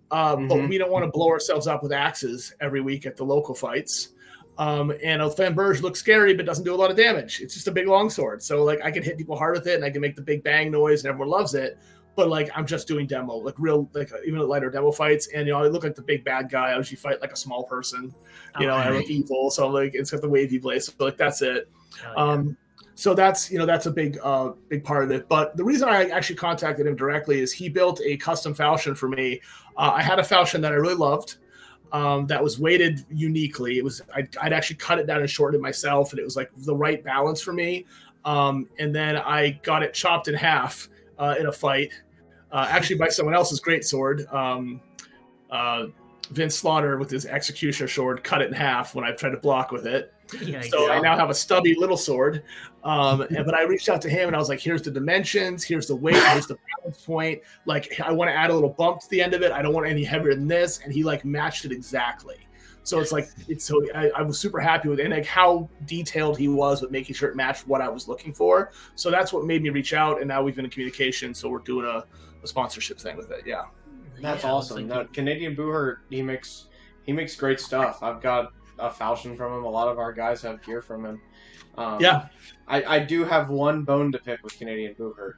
[SPEAKER 4] But we don't want to blow ourselves up with axes every week at the local fights. And a Flamberge looks scary, but doesn't do a lot of damage. It's just a big longsword. So like I can hit people hard with it and I can make the big bang noise and everyone loves it. But like I'm just doing demo, like real, like even lighter demo fights. And I look like the big bad guy. I usually fight like a small person. I look evil. So like it's got the wavy blade. So like that's it. So that's that's a big part of it. But the reason I actually contacted him directly is he built a custom falchion for me. I had a falchion that I really loved. That was weighted uniquely. I'd actually cut it down and shortened it myself, and it was like the right balance for me. And then I got it chopped in half in a fight, actually by someone else's greatsword. Vince Slaughter with his executioner sword cut it in half when I tried to block with it. I now have a stubby little sword. But I reached out to him and I was like, here's the dimensions, here's the weight, here's the balance point. Like, I want to add a little bump to the end of it. I don't want any heavier than this. And he like matched it exactly. So it's like, I was super happy with it, and like how detailed he was with making sure it matched what I was looking for. So that's what made me reach out. And now we've been in communication. So we're doing a sponsorship thing with it. Yeah.
[SPEAKER 2] That's awesome. Like Canadian Booher, he makes great stuff. I've got a falchion from him. A lot of our guys have gear from him. I do have one bone to pick with Canadian Booher.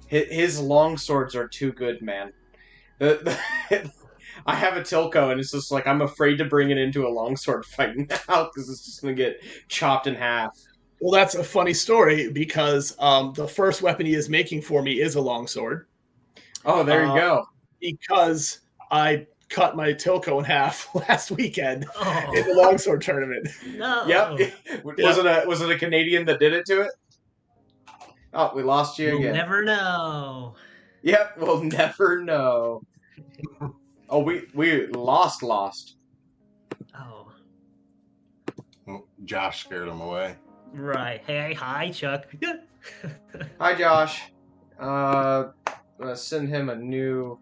[SPEAKER 2] His long swords are too good, man. I have a Tilko, and it's just like I'm afraid to bring it into a longsword fight now because it's just gonna get chopped in half.
[SPEAKER 4] Well, that's a funny story because the first weapon he is making for me is a longsword.
[SPEAKER 2] Oh, there you go.
[SPEAKER 4] Because I cut my Tilko in half last weekend in the longsword tournament.
[SPEAKER 5] No.
[SPEAKER 2] Yep. Was it a Canadian that did it to it? Oh, we lost you again.
[SPEAKER 5] We'll never know.
[SPEAKER 2] Yep, we'll never know. Oh, we lost.
[SPEAKER 5] Oh.
[SPEAKER 3] Well, Josh scared him away.
[SPEAKER 5] Right. Hey, hi, Chuck.
[SPEAKER 2] Hi, Josh. I'm gonna send him a new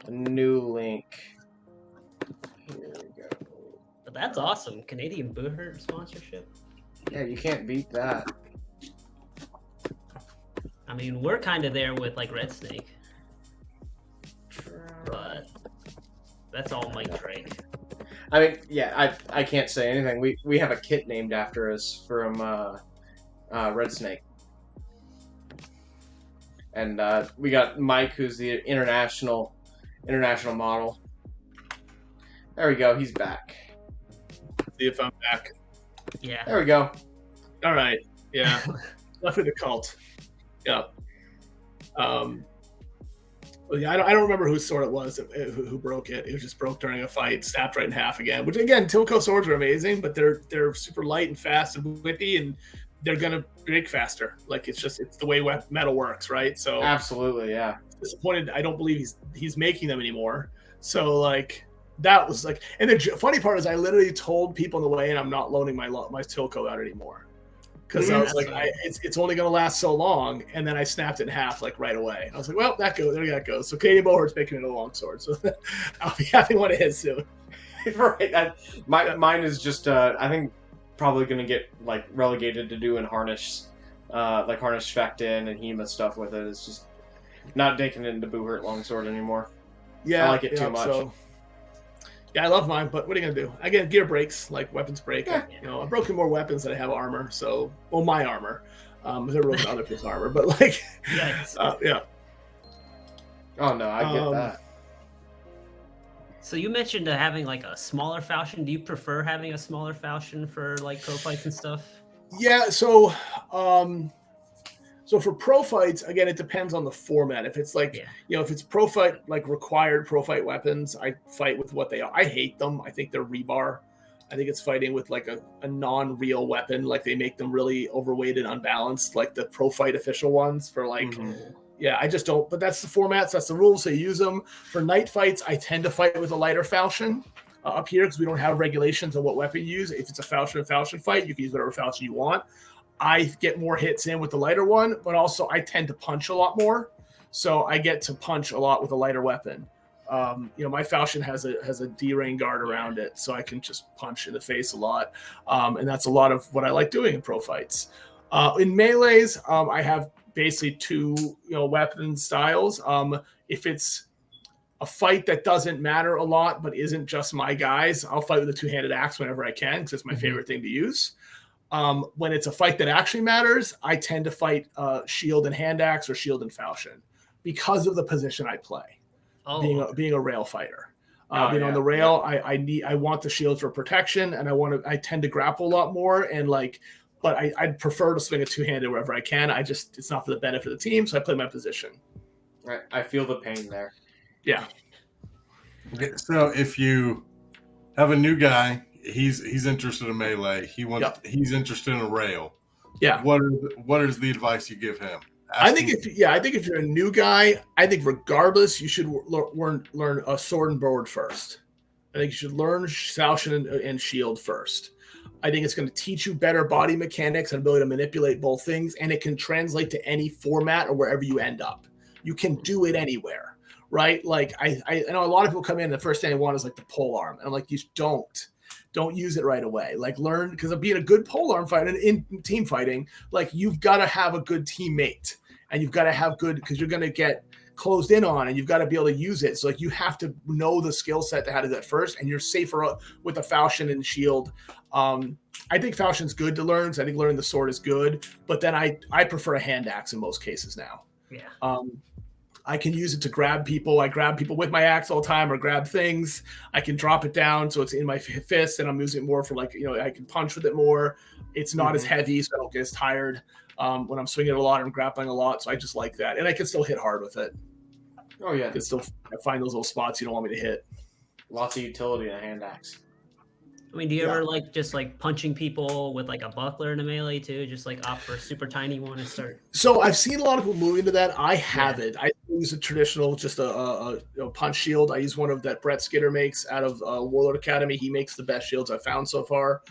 [SPEAKER 2] link. Here we go.
[SPEAKER 5] But that's awesome. Canadian Booher sponsorship.
[SPEAKER 2] Yeah, you can't beat that.
[SPEAKER 5] I mean, we're kind of there with like Red Snake, but that's all Mike Drake.
[SPEAKER 2] I mean, yeah, I can't say anything. We have a kit named after us from Red Snake. And we got Mike, who's the international model. There we go. He's back.
[SPEAKER 4] See if I'm back.
[SPEAKER 5] Yeah.
[SPEAKER 2] There we go.
[SPEAKER 4] All right. Yeah. Definitely the cult. Yeah. Well, yeah, I don't remember whose sword it was who broke it. It was just broke during a fight, snapped right in half again. Which again, Tilko swords are amazing, but they're super light and fast and whippy, and they're gonna break faster. Like it's the way metal works, right? So
[SPEAKER 2] absolutely, yeah.
[SPEAKER 4] Disappointed. I don't believe he's making them anymore. So like that was like, and the funny part is I literally told people on the way, and I'm not loaning my Tilko out anymore because I was like, it's only gonna last so long, and then I snapped it in half like right away. I was like, well, there that goes. So Canadian Bowhurt's making it a long sword, so I'll be having one of his soon.
[SPEAKER 2] Right. Mine is just I think probably gonna get like relegated to doing harnish, like harnish Fectin and Hema stuff with it. It's just not taking it into Boohurt longsword anymore.
[SPEAKER 4] Yeah,
[SPEAKER 2] I like it too much. So,
[SPEAKER 4] yeah, I love mine, but what are you gonna do? Again, gear breaks, like weapons break.
[SPEAKER 2] Yeah.
[SPEAKER 4] I've broken more weapons than I have armor. So, well, my armor. I've broken other people's armor, but like, yeah.
[SPEAKER 2] Oh no, I get that.
[SPEAKER 5] So you mentioned having like a smaller falchion. Do you prefer having a smaller falchion for like pro fights and stuff?
[SPEAKER 4] Yeah. So for pro fights, again, it depends on the format. If it's like, if it's pro fight, like required pro fight weapons, I fight with what they are. I hate them. I think they're rebar. I think it's fighting with like a non-real weapon. Like they make them really overweight and unbalanced, like the pro fight official ones for like, yeah, I just don't, but that's the formats. That's the rules. So you use them for night fights. I tend to fight with a lighter falchion up here because we don't have regulations on what weapon you use. If it's a falchion fight, you can use whatever falchion you want. I get more hits in with the lighter one, but also I tend to punch a lot more. So I get to punch a lot with a lighter weapon. My falchion has a D-ring guard around it, so I can just punch in the face a lot. And that's a lot of what I like doing in pro fights. In melees, I have basically two weapon styles. If it's A fight that doesn't matter a lot, but isn't just my guys, I'll fight with a two-handed axe whenever I can because it's my favorite thing to use. When it's a fight that actually matters, I tend to fight shield and hand axe or shield and falchion because of the position I play. Being a rail fighter. Being on the rail, I want the shield for protection, and I tend to grapple a lot more, and but I'd prefer to swing a two-handed wherever I can. It's not for the benefit of the team, so I play my position.
[SPEAKER 2] Right, I feel the pain there.
[SPEAKER 4] Yeah.
[SPEAKER 3] Okay, so if you have a new guy, he's interested in melee. He's interested in a rail.
[SPEAKER 4] Yeah.
[SPEAKER 3] What is the advice you give him?
[SPEAKER 4] I think if you're a new guy, I think regardless, you should learn a sword and board first. I think you should learn falchion and shield first. I think it's going to teach you better body mechanics and ability to manipulate both things, and it can translate to any format or wherever you end up. You can do it anywhere, right? Like I know a lot of people come in and the first thing they want is like the pole arm, and I'm like, you don't use it right away. Like learn, because of being a good pole arm fighter in team fighting, like you've got to have a good teammate, and you've got to have good, because you're going to get closed in on, and you've got to be able to use it. So like you have to know the skill set to how to do that first, and you're safer with the falchion and shield. I think falchion's good to learn, because I think learning the sword is good, but then I prefer a hand axe in most cases now.
[SPEAKER 5] Yeah.
[SPEAKER 4] I can use it to grab people. I grab people with my axe all the time, or grab things. I can drop it down so it's in my fist, and I'm using it more for I can punch with it more. It's not as heavy, so I don't get as tired when I'm swinging a lot and grappling a lot. So I just like that, and I can still hit hard with it.
[SPEAKER 2] Oh yeah,
[SPEAKER 4] I can still find those little spots you don't want me to hit.
[SPEAKER 2] Lots of utility in a hand axe.
[SPEAKER 5] I mean, do you ever just punching people with a buckler in a melee too? Just opt for a super tiny one and start.
[SPEAKER 4] So I've seen a lot of people move into that. I haven't. I use a traditional, just a punch shield. I use one that Brett Skinner makes out of Warlord Academy. He makes the best shields I've found so far.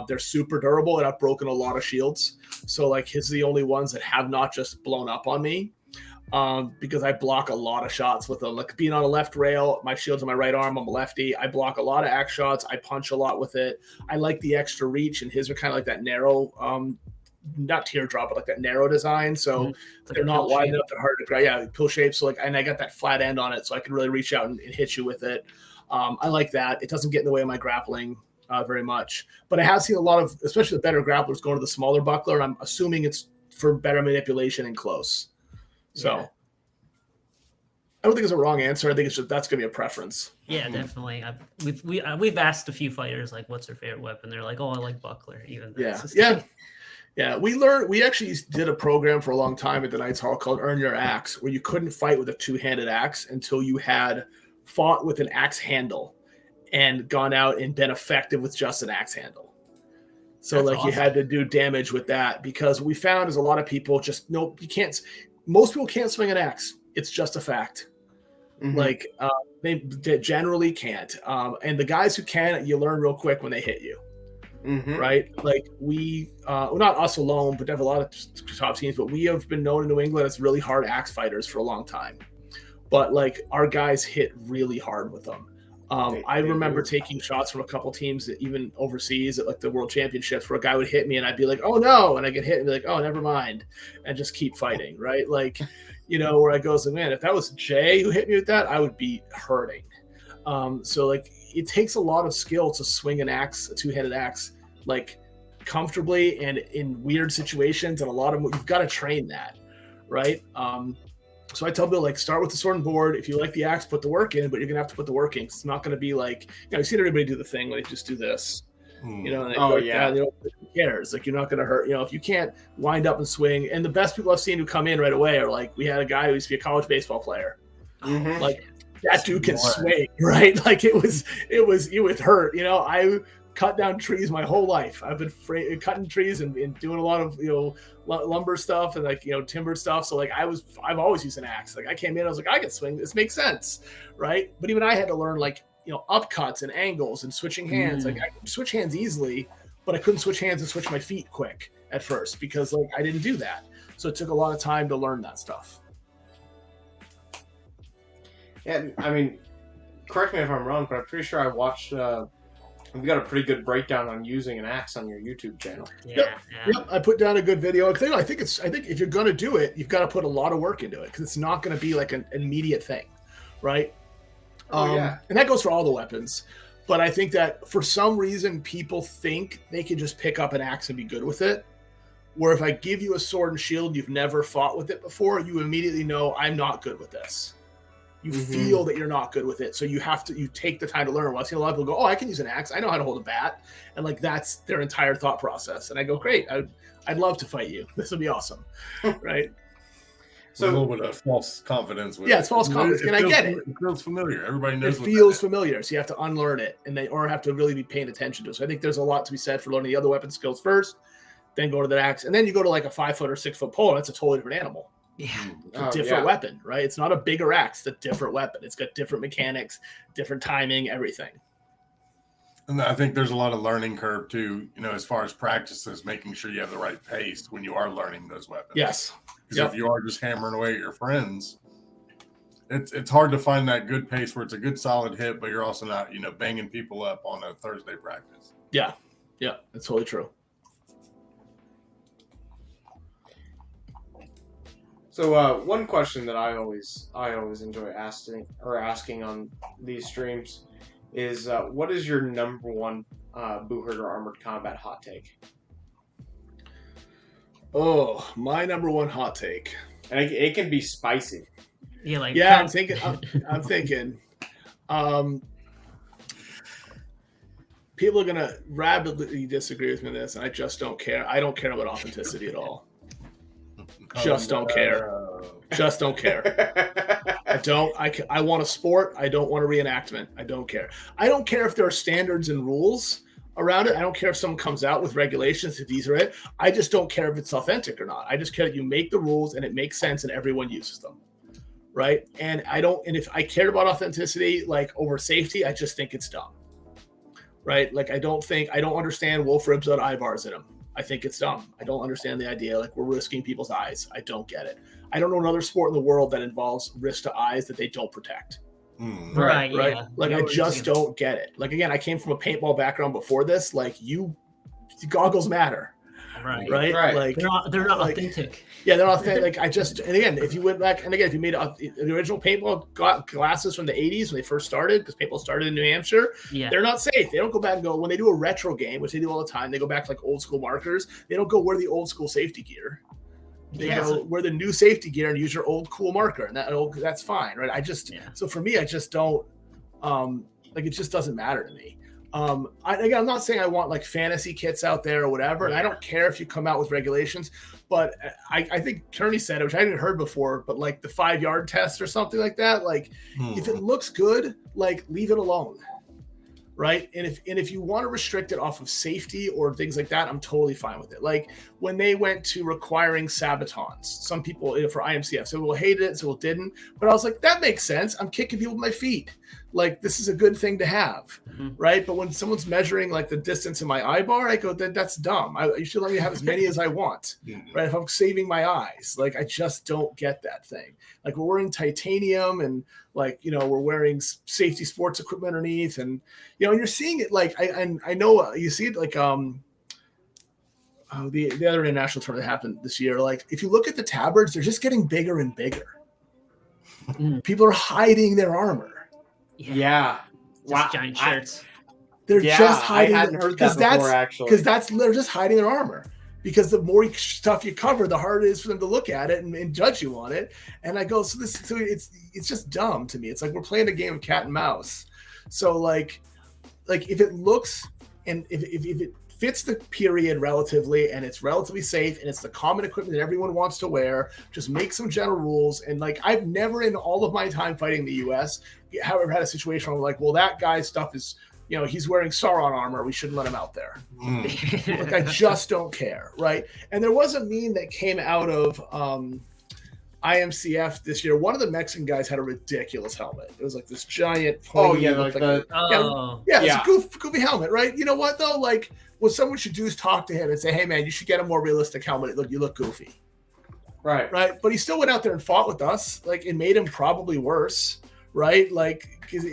[SPEAKER 4] They're super durable, and I've broken a lot of shields. So his are the only ones that have not just blown up on me. Because I block a lot of shots with them. Like being on a left rail, my shield's on my right arm, I'm a lefty. I block a lot of axe shots. I punch a lot with it. I like the extra reach, and his are kind of like that narrow, not teardrop, but like that narrow design. So they're not wide enough, they're hard to grab. Yeah, pill shape. So and I got that flat end on it, so I can really reach out and hit you with it. I like that. It doesn't get in the way of my grappling very much. But I have seen a lot of, especially the better grapplers, going to the smaller buckler. I'm assuming it's for better manipulation and close. So I don't think it's a wrong answer. I think it's that's going to be a preference.
[SPEAKER 5] Yeah, definitely. We've asked a few fighters what's their favorite weapon. They're like, oh, I like buckler. Even
[SPEAKER 4] yeah. We actually did a program for a long time at the Knights Hall called Earn Your Axe, where you couldn't fight with a two-handed axe until you had fought with an axe handle and gone out and been effective with just an axe handle. So that's awesome. You had to do damage with that, because what we found is a lot of people just you can't. Most people can't swing an axe. It's just a fact. They generally can't. And the guys who can, you learn real quick when they hit you. Right? Not us alone, but definitely a lot of top teams, but we have been known in New England as really hard axe fighters for a long time. But our guys hit really hard with them. I remember taking shots from a couple teams that even overseas at the World Championships, where a guy would hit me and I'd be like, "Oh no!" and I get hit and be like, "Oh, never mind," and just keep fighting, right? Where I go, man, if that was Jay who hit me with that, I would be hurting. It takes a lot of skill to swing an axe, a two-handed axe, comfortably and in weird situations, and a lot of you've got to train that, right? So I tell Bill, start with the sword and board. If you like the axe, put the work in, but you're going to have to put the work in. It's not going to be you've seen everybody do the thing where they just do this, and who cares? You're not going to hurt, if you can't wind up and swing. And the best people I've seen who come in right away are we had a guy who used to be a college baseball player. That dude can swing, right? It would hurt. I cut down trees my whole life. I've been cutting trees and doing a lot of lumber stuff and timber stuff. So I've always used an axe. I came in, I was like, I can swing. This makes sense, right? But even I had to learn upcuts and angles and switching hands. I could switch hands easily, but I couldn't switch hands and switch my feet quick at first because I didn't do that. So it took a lot of time to learn that stuff.
[SPEAKER 2] Yeah, I mean, correct me if I'm wrong, but I'm pretty sure I watched. We've got a pretty good breakdown on using an axe on your YouTube channel.
[SPEAKER 4] Yep. I put down a good video. I think if you're going to do it, you've got to put a lot of work into it, because it's not going to be an immediate thing, right? And that goes for all the weapons. But I think that for some reason, people think they can just pick up an axe and be good with it. Where if I give you a sword and shield, you've never fought with it before, you immediately know I'm not good with this. You feel that you're not good with it. So you take the time to learn. Well, I've seen a lot of people go, oh, I can use an axe. I know how to hold a bat. And like, that's their entire thought process. And I go, great. I'd love to fight you. This would be awesome. Right.
[SPEAKER 3] So a little bit of false confidence.
[SPEAKER 4] It's false confidence. And I get it.
[SPEAKER 3] It feels familiar. Everybody knows
[SPEAKER 4] it feels familiar. So you have to unlearn it or have to really be paying attention to it. So I think there's a lot to be said for learning the other weapon skills first, then go to the axe. And then you go to like a 5 foot or 6 foot pole. And that's a totally different animal.
[SPEAKER 5] Yeah.
[SPEAKER 4] A different weapon, right? It's not a bigger axe, it's a different weapon. It's got different mechanics, different timing, everything.
[SPEAKER 3] And I think there's a lot of learning curve too, as far as practices, making sure you have the right pace when you are learning those weapons.
[SPEAKER 4] Yes.
[SPEAKER 3] Because if you are just hammering away at your friends, it's hard to find that good pace where it's a good solid hit, but you're also not, banging people up on a Thursday practice.
[SPEAKER 4] Yeah. Yeah. That's totally true.
[SPEAKER 2] So one question that I always enjoy asking on these streams is what is your number one Booherder Armored Combat hot take?
[SPEAKER 4] Oh, my number one hot take.
[SPEAKER 2] And it can be spicy.
[SPEAKER 5] Yeah,
[SPEAKER 4] I'm thinking. People are gonna rapidly disagree with me on this, and I just don't care. I don't care about authenticity at all. Just don't care. I want a sport. I don't want a reenactment. I don't care. I don't care if there are standards and rules around it. I don't care if someone comes out with regulations, if these are it. I just don't care if it's authentic or not. I just care that you make the rules and it makes sense and everyone uses them. Right. And if I cared about authenticity, like over safety, I just think it's dumb. Right. Like, I don't understand wolf ribs without eye bars in them. I think it's dumb. I don't understand the idea. Like, we're risking people's eyes. I don't get it. I don't know another sport in the world that involves risk to eyes that they don't protect.
[SPEAKER 5] Right.
[SPEAKER 4] Yeah. Like, I just don't get it. Like, again, I came from a paintball background before this. Like, goggles matter.
[SPEAKER 5] Right.
[SPEAKER 4] Like,
[SPEAKER 5] they're not authentic.
[SPEAKER 4] Yeah, they're authentic. Like, and again, if you went back, and again, if you made the original paintball glasses from the 80s when they first started, because paintball started in New Hampshire, they're not safe. They don't go back and go, when they do a retro game, which they do all the time, they go back to like old school markers. They don't go wear the old school safety gear. They go wear the new safety gear and use your old cool marker, and that's fine, right? So for me, I just don't it just doesn't matter to me. I'm not saying I want like fantasy kits out there or whatever, and I don't care if you come out with regulations, but I think Kearney said it, which I hadn't heard before, but like the 5-yard test or something like that, like if it looks good, like leave it alone. Right. And if you want to restrict it off of safety or things like that, I'm totally fine with it. Like when they went to requiring sabatons, some people for IMCF, some people hated it, some people didn't. But I was like, that makes sense. I'm kicking people with my feet. Like, this is a good thing to have. Right. But when someone's measuring like the distance in my eye bar, I go, that's dumb. You should let me have as many as I want. Right. If I'm saving my eyes, like, I just don't get that thing. Like, we're wearing titanium and like, we're wearing safety sports equipment underneath, and and you're seeing it like I know you see it like the other international tournament that happened this year. Like, if you look at the tabards, they're just getting bigger and bigger. People are hiding their armor.
[SPEAKER 2] Yeah.
[SPEAKER 5] Giant shirts.
[SPEAKER 4] They're just hiding.
[SPEAKER 2] I hadn't heard that before, actually.
[SPEAKER 4] Because they're just hiding their armor. Because the more stuff you cover, the harder it is for them to look at it and judge you on it. And I go, so it's just dumb to me. It's like we're playing a game of cat and mouse. So like if it looks and if it fits the period relatively and it's relatively safe and it's the common equipment that everyone wants to wear, just make some general rules. And like, I've never in all of my time fighting in the US, however, had a situation where I'm like, well, that guy's stuff is, he's wearing Sauron armor. We shouldn't let him out there. Like, I just don't care, right? And there was a meme that came out of IMCF this year. One of the Mexican guys had a ridiculous helmet. It was like this giant pointy. It's a goofy helmet, right? You know what though? Like, what someone should do is talk to him and say, "Hey, man, you should get a more realistic helmet. You look goofy." Right. But he still went out there and fought with us. Like, it made him probably worse. Right, like, because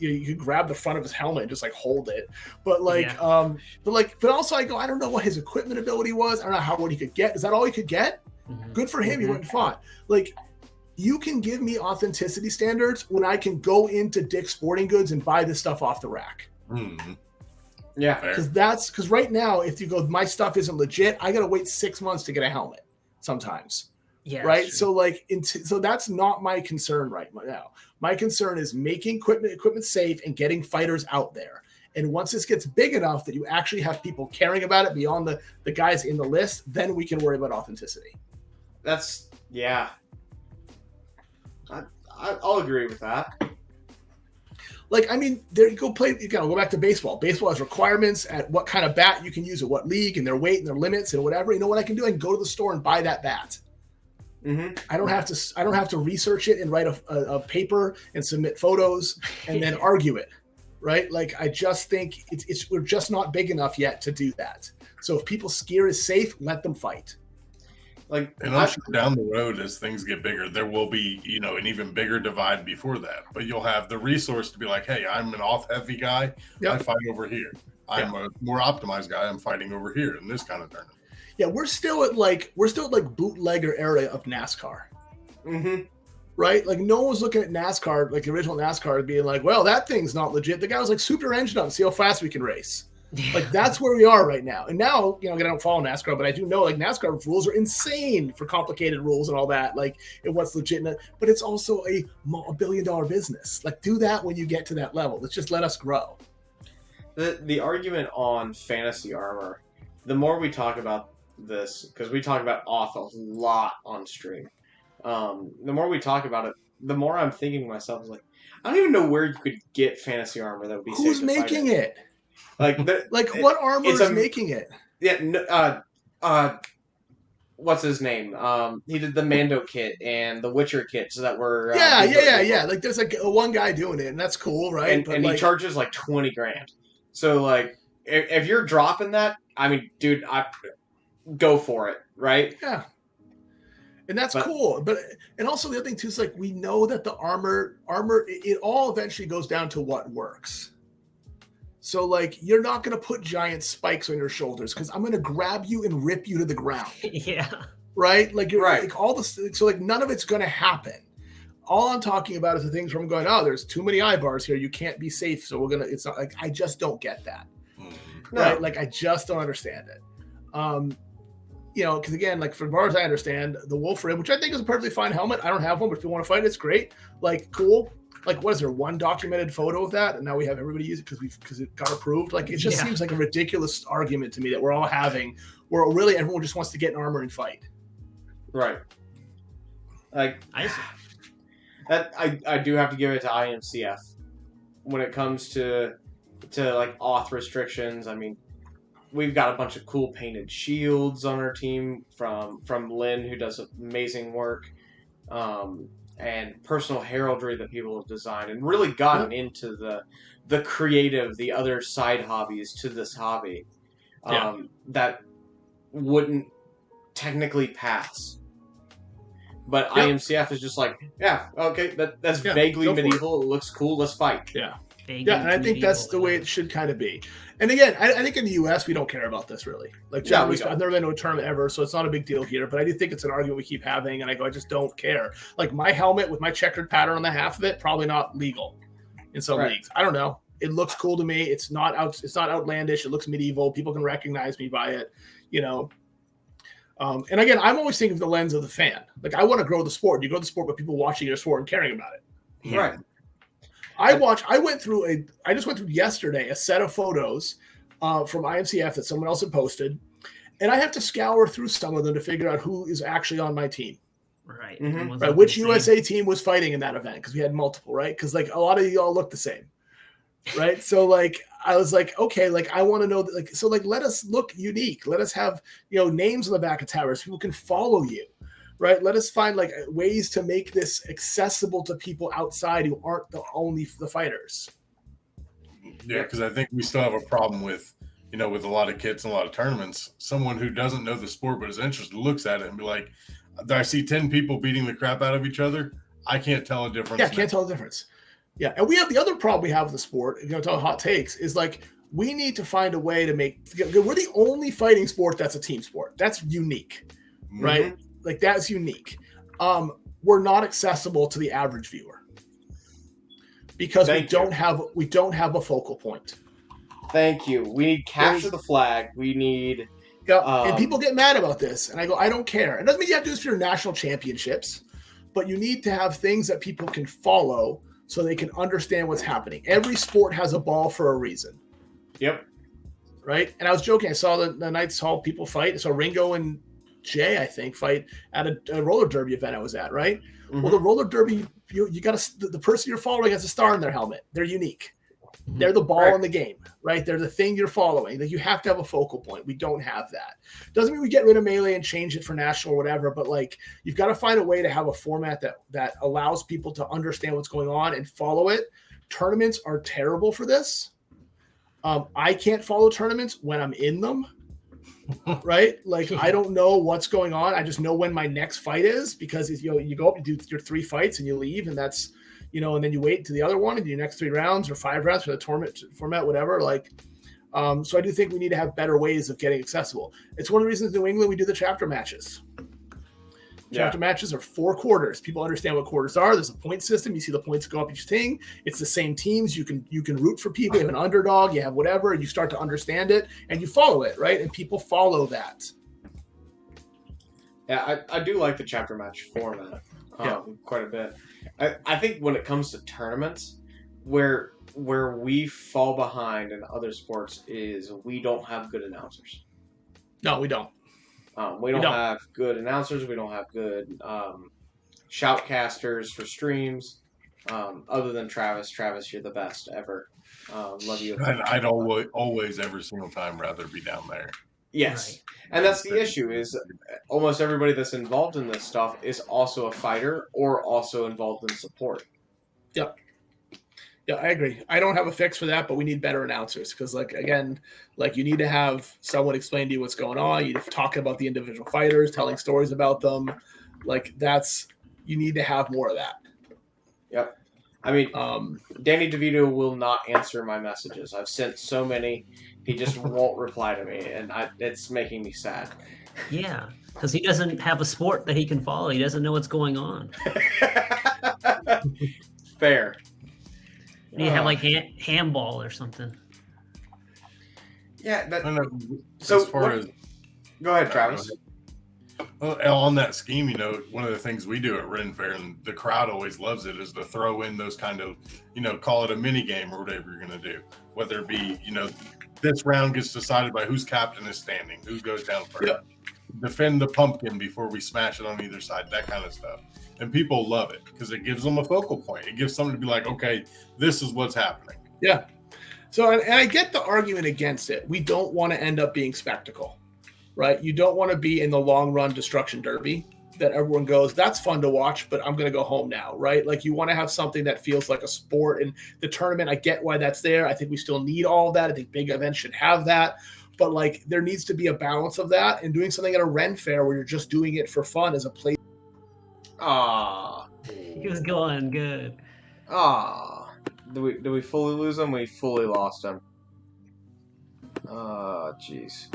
[SPEAKER 4] you could grab the front of his helmet and just like hold it, but also I go, I don't know what his equipment ability was. I don't know what he could get. Is that all he could get? Good for him. He went and fought. Like, you can give me authenticity standards when I can go into Dick's Sporting Goods and buy this stuff off the rack.
[SPEAKER 3] Mm-hmm.
[SPEAKER 2] Yeah.
[SPEAKER 4] Because right now, if you go, my stuff isn't legit, I got to wait 6 months to get a helmet sometimes.
[SPEAKER 5] Yeah.
[SPEAKER 4] Right. So so that's not my concern right now. My concern is making equipment safe and getting fighters out there. And once this gets big enough that you actually have people caring about it beyond the guys in the list, then we can worry about authenticity.
[SPEAKER 2] Yeah. I'll agree with that.
[SPEAKER 4] Like, I mean, there you go go back to baseball. Baseball has requirements at what kind of bat you can use at what league and their weight and their limits and whatever. You know what I can do? I can go to the store and buy that bat.
[SPEAKER 2] Mm-hmm.
[SPEAKER 4] I don't have to research it and write a paper and submit photos and then argue it. Right. Like, I just think we're just not big enough yet to do that. So if people's gear is safe, let them fight.
[SPEAKER 3] And I'm sure down the road, as things get bigger, there will be, an even bigger divide before that. But you'll have the resource to be like, hey, I'm an off-heavy guy. Yep. I fight over here. I'm a more optimized guy. I'm fighting over here in this kind of tournament.
[SPEAKER 4] Yeah, we're still at bootlegger era of NASCAR.
[SPEAKER 2] Mm-hmm.
[SPEAKER 4] Right? Like, no one was looking at NASCAR, like the original NASCAR, being like, well, that thing's not legit. The guy was like, super engine up, see how fast we can race. Like, that's where we are right now. And now, I don't follow NASCAR, but I do know, like, NASCAR rules are insane for complicated rules and all that, like, and what's legit. But it's also a billion-dollar business. Like, do that when you get to that level. Let's just let us grow.
[SPEAKER 2] The argument on fantasy armor, the more we talk about this, because we talk about auth a lot on stream, the more we talk about it, the more I'm thinking to myself, like, I don't even know where you could get fantasy armor that would be safe to
[SPEAKER 4] Who's making it?
[SPEAKER 2] What
[SPEAKER 4] armor is making it?
[SPEAKER 2] Yeah, what's his name? He did the Mando kit and the Witcher kits that were
[SPEAKER 4] yeah. Like, there's like one guy doing it, and that's cool, right?
[SPEAKER 2] And he charges like $20,000. So like, if you're dropping that, I mean, dude, I go for it, right?
[SPEAKER 4] Yeah. And that's cool. And also the other thing too is, like, we know that the armor, it all eventually goes down to what works. So, like, you're not going to put giant spikes on your shoulders because I'm going to grab you and rip you to the ground.
[SPEAKER 5] Yeah.
[SPEAKER 4] Right? Like, you're right. Like, so, like, none of it's going to happen. All I'm talking about is the things where I'm going, oh, there's too many eye bars here. You can't be safe. So it's not like, I just don't get that.
[SPEAKER 2] No.
[SPEAKER 4] Right? Like, I just don't understand it. Because again, like, for as I understand, the Wolf Rib, which I think is a perfectly fine helmet. I don't have one, but if you want to fight it, it's great. Like, cool. Like, what is there, one documented photo of that, and now we have everybody use it because it got approved? Like, it just seems like a ridiculous argument to me that we're all having, where really everyone just wants to get in armor and fight.
[SPEAKER 2] Right. Like, I do have to give it to IMCF when it comes to like auth restrictions. I mean, we've got a bunch of cool painted shields on our team from Lynn, who does amazing work. And personal heraldry that people have designed and really gotten into the creative, the other side hobbies to this hobby that wouldn't technically pass. But IMCF is just like, okay, that's vaguely medieval. It looks cool. Let's fight.
[SPEAKER 4] Yeah. And I think that's the way it should kind of be. And again, I think in the U.S. we don't care about this really. Like, I've never been to a tournament ever, so it's not a big deal here. But I do think it's an argument we keep having, and I just don't care. Like, my helmet with my checkered pattern on the half of it, probably not legal in some leagues. I don't know. It looks cool to me. It's not outlandish. It looks medieval. People can recognize me by it. And again, I'm always thinking of the lens of the fan. Like, I want to grow the sport. You grow the sport by people watching your sport and caring about it.
[SPEAKER 2] Yeah. Right.
[SPEAKER 4] I just went through yesterday a set of photos from IMCF that someone else had posted, and I have to scour through some of them to figure out who is actually on my team.
[SPEAKER 5] Right.
[SPEAKER 2] Mm-hmm.
[SPEAKER 4] Right. Which USA team was fighting in that event? Because we had multiple, right? Because, like, a lot of you all look the same. Right. So, like, I was like, okay, like, I want to know, like, so, like, let us look unique. Let us have, names on the back of towers. People can follow you. Right. Let us find, like, ways to make this accessible to people outside who aren't the fighters.
[SPEAKER 3] Yeah, because I think we still have a problem with, with a lot of kits and a lot of tournaments. Someone who doesn't know the sport but is interested looks at it and be like, I see 10 people beating the crap out of each other. I can't tell a difference.
[SPEAKER 4] Yeah, can't tell the difference. Yeah, and we have the other problem we have with the sport, tell hot takes, is, like, we need to find a way to we're the only fighting sport that's a team sport. That's unique, right? Like, that's unique. What we're not accessible to the average viewer because we don't have a focal point.
[SPEAKER 2] Thank you. We need capture the flag. We need.
[SPEAKER 4] And people get mad about this, and I go, I don't care. It doesn't mean you have to do this for your national championships, but you need to have things that people can follow so they can understand what's happening. Every sport has a ball for a reason.
[SPEAKER 2] Yep.
[SPEAKER 4] Right? And I was joking. I saw the Knights Hall people fight. I saw Ringo and Jay, I think, fight at a roller derby event I was at, right? Mm-hmm. Well, the roller derby, you got to, the person you're following has a star in their helmet. They're unique. They're the ball in the game, right? They're the thing you're following. Like, you have to have a focal point. We don't have that. Doesn't mean we get rid of Melee and change it for national or whatever, but like, you've got to find a way to have a format that allows people to understand what's going on and follow it. Tournaments are terrible for this. I can't follow tournaments when I'm in them, right? Like, I don't know what's going on. I just know when my next fight is, because you go up, you do your 3 fights and you leave, and that's, and then you wait to the other one and do your next 3 rounds or 5 rounds for the tournament format, whatever. Like, so I do think we need to have better ways of getting accessible. It's one of the reasons in New England we do the chapter matches. Chapter matches are 4 quarters. People understand what quarters are. There's a point system. You see the points go up each thing. It's the same teams. You can root for people. You have an underdog. You have whatever. You start to understand it and you follow it, right? And people follow that.
[SPEAKER 2] Yeah, I do like the chapter match format quite a bit. I think when it comes to tournaments, where we fall behind in other sports is we don't have good announcers.
[SPEAKER 4] No, we don't.
[SPEAKER 2] We don't have good announcers. We don't have good shoutcasters for streams. Other than Travis. Travis, you're the best ever. Love you.
[SPEAKER 3] I'd always, every single time, rather be down there.
[SPEAKER 2] Yes. Right. And that's the issue, is almost everybody that's involved in this stuff is also a fighter or also involved in support.
[SPEAKER 4] Yep. Yeah, I agree. I don't have a fix for that, but we need better announcers because, you need to have someone explain to you what's going on. You talk about the individual fighters, telling stories about them. You need to have more of that.
[SPEAKER 2] Yep. I mean, Danny DeVito will not answer my messages. I've sent so many. He just won't reply to me, and it's making me sad.
[SPEAKER 5] Yeah, because he doesn't have a sport that he can follow. He doesn't know what's going on.
[SPEAKER 2] Fair.
[SPEAKER 5] You have handball or something.
[SPEAKER 2] Yeah.
[SPEAKER 3] Go
[SPEAKER 2] ahead, Travis.
[SPEAKER 3] Well, on that scheme, one of the things we do at Ren Fair, and the crowd always loves it, is to throw in those kind of, call it a mini game or whatever you're going to do. Whether it be, this round gets decided by whose captain is standing, who goes down first. Yep. Defend the pumpkin before we smash it on either side, that kind of stuff. And people love it because it gives them a focal point. It gives something to be like, okay, this is what's happening.
[SPEAKER 4] Yeah. So, and I get the argument against it. We don't want to end up being spectacle, right? You don't want to be in the long run destruction derby that everyone goes, that's fun to watch, but I'm going to go home now, right? Like, you want to have something that feels like a sport. And the tournament, I get why that's there. I think we still need all of that. I think big events should have that. But there needs to be a balance of that, and doing something at a Ren Fair where you're just doing it for fun as a place.
[SPEAKER 5] He was going good.
[SPEAKER 2] Do we fully lose him? We fully lost him. Jeez.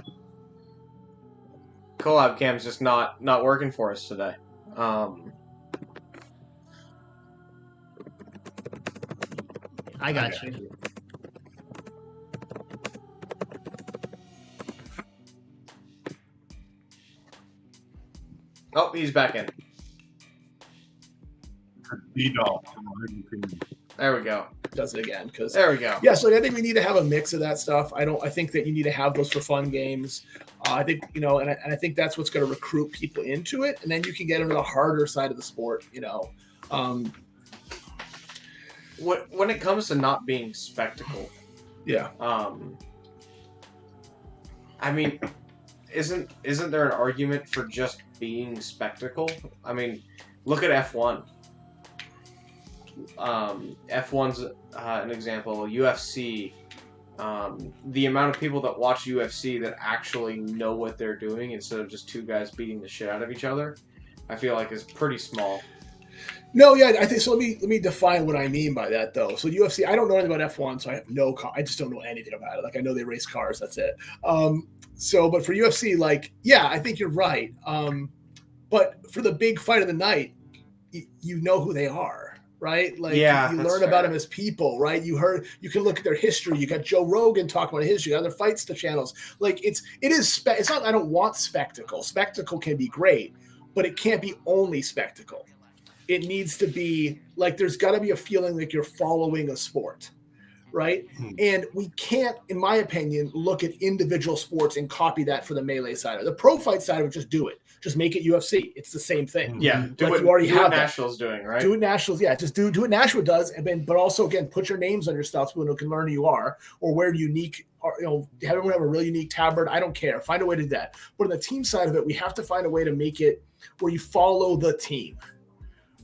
[SPEAKER 2] Collab cam's just not working for us today.
[SPEAKER 5] I got you.
[SPEAKER 2] Oh, he's back in. There we go.
[SPEAKER 4] Does it again?
[SPEAKER 2] There we go.
[SPEAKER 4] Yeah, so I think we need to have a mix of that stuff. I think that you need to have those for fun games. I think and I think that's what's going to recruit people into it, and then you can get into the harder side of the sport.
[SPEAKER 2] When it comes to not being spectacle,
[SPEAKER 4] yeah.
[SPEAKER 2] I mean, isn't there an argument for just being spectacle? I mean, look at F1. F1's an example. UFC. The amount of people that watch UFC that actually know what they're doing instead of just 2 guys beating the shit out of each other, I feel like is pretty small.
[SPEAKER 4] No, yeah, I think so. Let me define what I mean by that, though. So UFC, I don't know anything about F1, so I have I just don't know anything about it. I know they race cars. That's it. But for UFC, I think you're right. But for the big fight of the night, you know who they are, right? Like
[SPEAKER 2] you
[SPEAKER 4] learn about them as people, right? You can look at their history. You got Joe Rogan talking about history, other fights to channels. Like it's not, I don't want spectacle. Spectacle can be great, but it can't be only spectacle. It needs to be like, there's got to be a feeling like you're following a sport, right? And we can't, in my opinion, look at individual sports and copy that for the Melee side. Or the pro fight side of it, just do it. Just make it UFC. It's the same thing.
[SPEAKER 2] Yeah,
[SPEAKER 4] do like what
[SPEAKER 2] Nationals doing, right?
[SPEAKER 4] Do it Nationals, yeah. Just do what Nashville does, and then, but also again, put your names on your stuff so people can learn who you are, or wear unique, or have everyone have a really unique tabard. I don't care. Find a way to do that. But on the team side of it, we have to find a way to make it where you follow the team,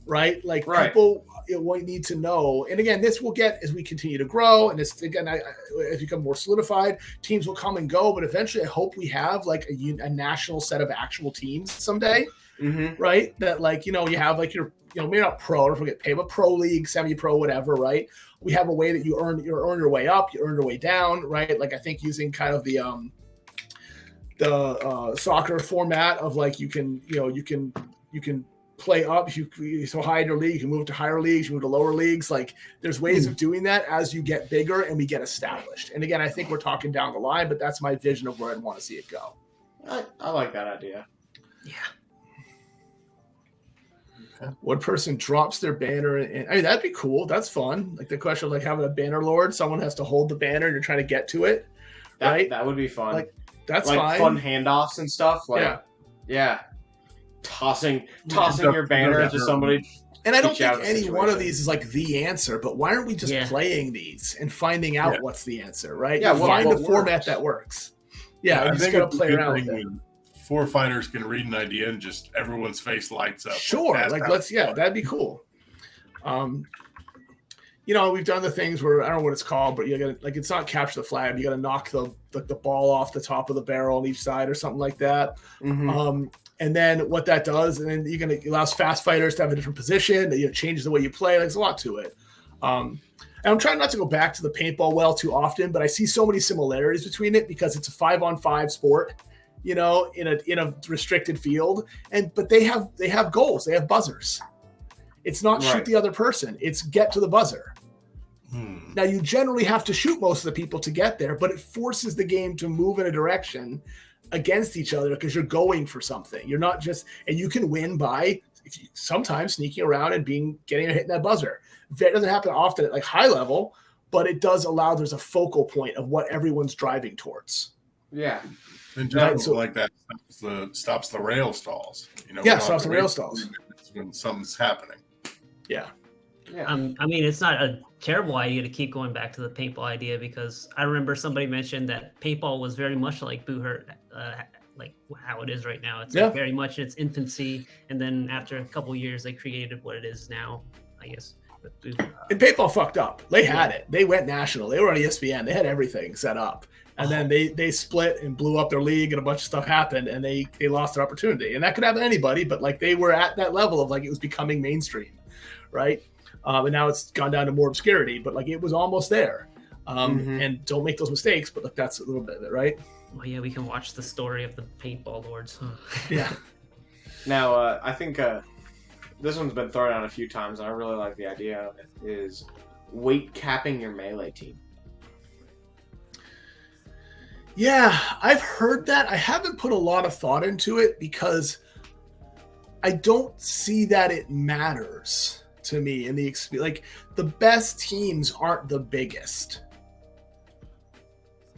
[SPEAKER 4] right? Like people need to know. And again, this will get as we continue to grow, and this again, as we become more solidified, teams will come and go. But eventually, I hope we have like a national set of actual teams someday, right? That like you have like your maybe not pro, don't forget pay, but pro league, semi-pro, whatever, right? We have a way that you earn your way up, you earn your way down, right? Like I think using kind of the soccer format of like you can play up. You so high in your league, you can move to higher leagues, you move to lower leagues. Like there's ways of doing that as you get bigger and we get established. And again, I think we're talking down the line, but that's my vision of where I'd want to see it go.
[SPEAKER 2] I like that idea.
[SPEAKER 5] Yeah.
[SPEAKER 4] Okay. One person drops their banner, and I mean that'd be cool. That's fun. Like the question of like having a banner lord, someone has to hold the banner, and you're trying to get to it. Right?
[SPEAKER 2] That would be fun.
[SPEAKER 4] Like that's
[SPEAKER 2] like
[SPEAKER 4] fine.
[SPEAKER 2] Fun handoffs and stuff. Like yeah. Tossing your banner to somebody.
[SPEAKER 4] And I don't think any one of these is like the answer, but why aren't we just playing these and finding out what's the answer, right?
[SPEAKER 2] Yeah,
[SPEAKER 4] find a format that works. Yeah, you just gotta play around with it.
[SPEAKER 3] 4 fighters can read an idea and just everyone's face lights up.
[SPEAKER 4] Sure, that'd be cool. We've done the things where I don't know what it's called, but you gotta like it's not capture the flag. You gotta knock the ball off the top of the barrel on each side or something like that. And then what that does, and then it allows fast fighters to have a different position. It changes the way you play. There's a lot to it. And I'm trying not to go back to the paintball well too often, but I see so many similarities between it because it's a 5-on-5 sport, in a restricted field. But they have goals. They have buzzers. It's not shoot the other person. It's get to the buzzer. Now you generally have to shoot most of the people to get there, but it forces the game to move in a direction against each other because you're going for something. You're not just, and you can win by sometimes sneaking around and getting a hit in that buzzer. That doesn't happen often at like high level, but it does allow there's a focal point of what everyone's driving towards.
[SPEAKER 2] Yeah.
[SPEAKER 3] And just like that stops the rail stalls.
[SPEAKER 4] Stops the rail stalls
[SPEAKER 3] when something's happening.
[SPEAKER 4] Yeah.
[SPEAKER 5] Yeah. I mean, it's not a terrible idea to keep going back to the paintball idea because I remember somebody mentioned that paintball was very much like Boo Hurt, like how it is right now. It's like very much in its infancy, and then after a couple years, they created what it is now, I guess.
[SPEAKER 4] And paintball fucked up. They had it. They went national. They were on ESPN. They had everything set up. And then they split and blew up their league, and a bunch of stuff happened, and they lost their opportunity. And that could happen to anybody, but like they were at that level of like it was becoming mainstream, right? And now it's gone down to more obscurity, but like it was almost there. And don't make those mistakes, but like that's a little bit of it, right?
[SPEAKER 5] Well, yeah, we can watch the story of the paintball lords.
[SPEAKER 4] Yeah.
[SPEAKER 2] Now, I think this one's been thrown out a few times, and I really like the idea of it, is weight capping your melee team.
[SPEAKER 4] Yeah, I've heard that. I haven't put a lot of thought into it because I don't see that it matters to me in the experience. Like the best teams aren't the biggest.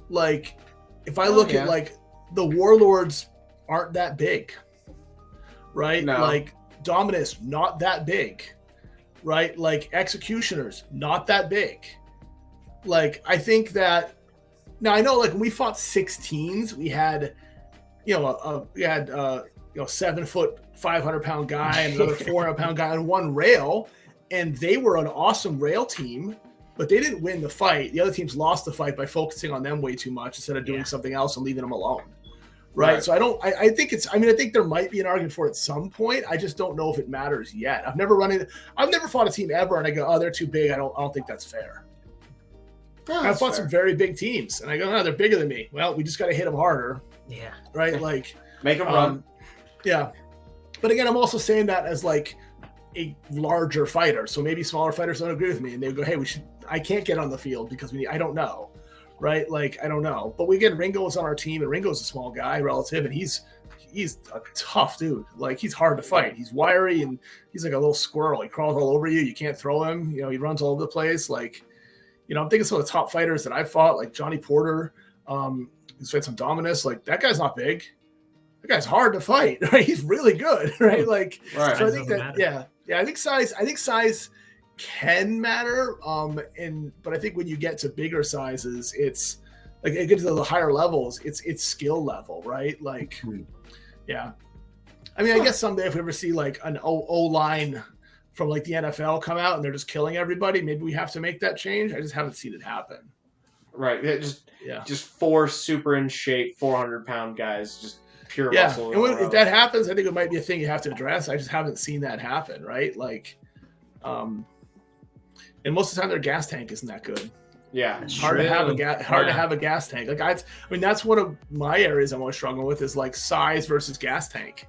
[SPEAKER 4] Like if I look at like the Warlords aren't that big, right?
[SPEAKER 2] No.
[SPEAKER 4] Like Dominus, not that big, right? Like Executioners, not that big. Like I think that now I know like when we fought 16s, we had 7 foot 500-pound guy and another 400-pound guy on one rail, and they were an awesome rail team, but they didn't win the fight. The other teams lost the fight by focusing on them way too much instead of doing something else and leaving them alone. Right. So I think there might be an argument for it at some point. I just don't know if it matters yet. I've never fought a team ever and I go, oh, they're too big. I don't think that's fair. I've fought some very big teams and I go, no, they're bigger than me. Well, we just got to hit them harder.
[SPEAKER 5] Yeah.
[SPEAKER 4] Right. Like
[SPEAKER 2] make them run.
[SPEAKER 4] Yeah. But again, I'm also saying that as like a larger fighter. So maybe smaller fighters don't agree with me, and they go, "Hey, I can't get on the field because I don't know." Right? Like, I don't know. But Ringo was on our team, and Ringo's a small guy relative, and he's a tough dude. Like, he's hard to fight. He's wiry, and he's like a little squirrel. He crawls all over you. You can't throw him. He runs all over the place. Like, I'm thinking some of the top fighters that I fought, like Johnny Porter, who's fight some Dominus. Like, that guy's not big. That guy's hard to fight. Right? He's really good. Right? Like, right. So I think that, yeah. I think size can matter. But I think when you get to bigger sizes, it's like it gets to the higher levels. It's skill level, right? Like, yeah. I mean, I guess someday if we ever see like an O line from like the NFL come out and they're just killing everybody, maybe we have to make that change. I just haven't seen it happen.
[SPEAKER 2] Right. Just 4 super in shape, 400-pound guys, just pure muscle.
[SPEAKER 4] And if that happens, I think it might be a thing you have to address. I just haven't seen that happen, right? Like, and most of the time their gas tank isn't that good.
[SPEAKER 2] Yeah,
[SPEAKER 4] it's hard to have a gas tank. Like, I mean, that's one of my areas I'm always struggling with is like size versus gas tank,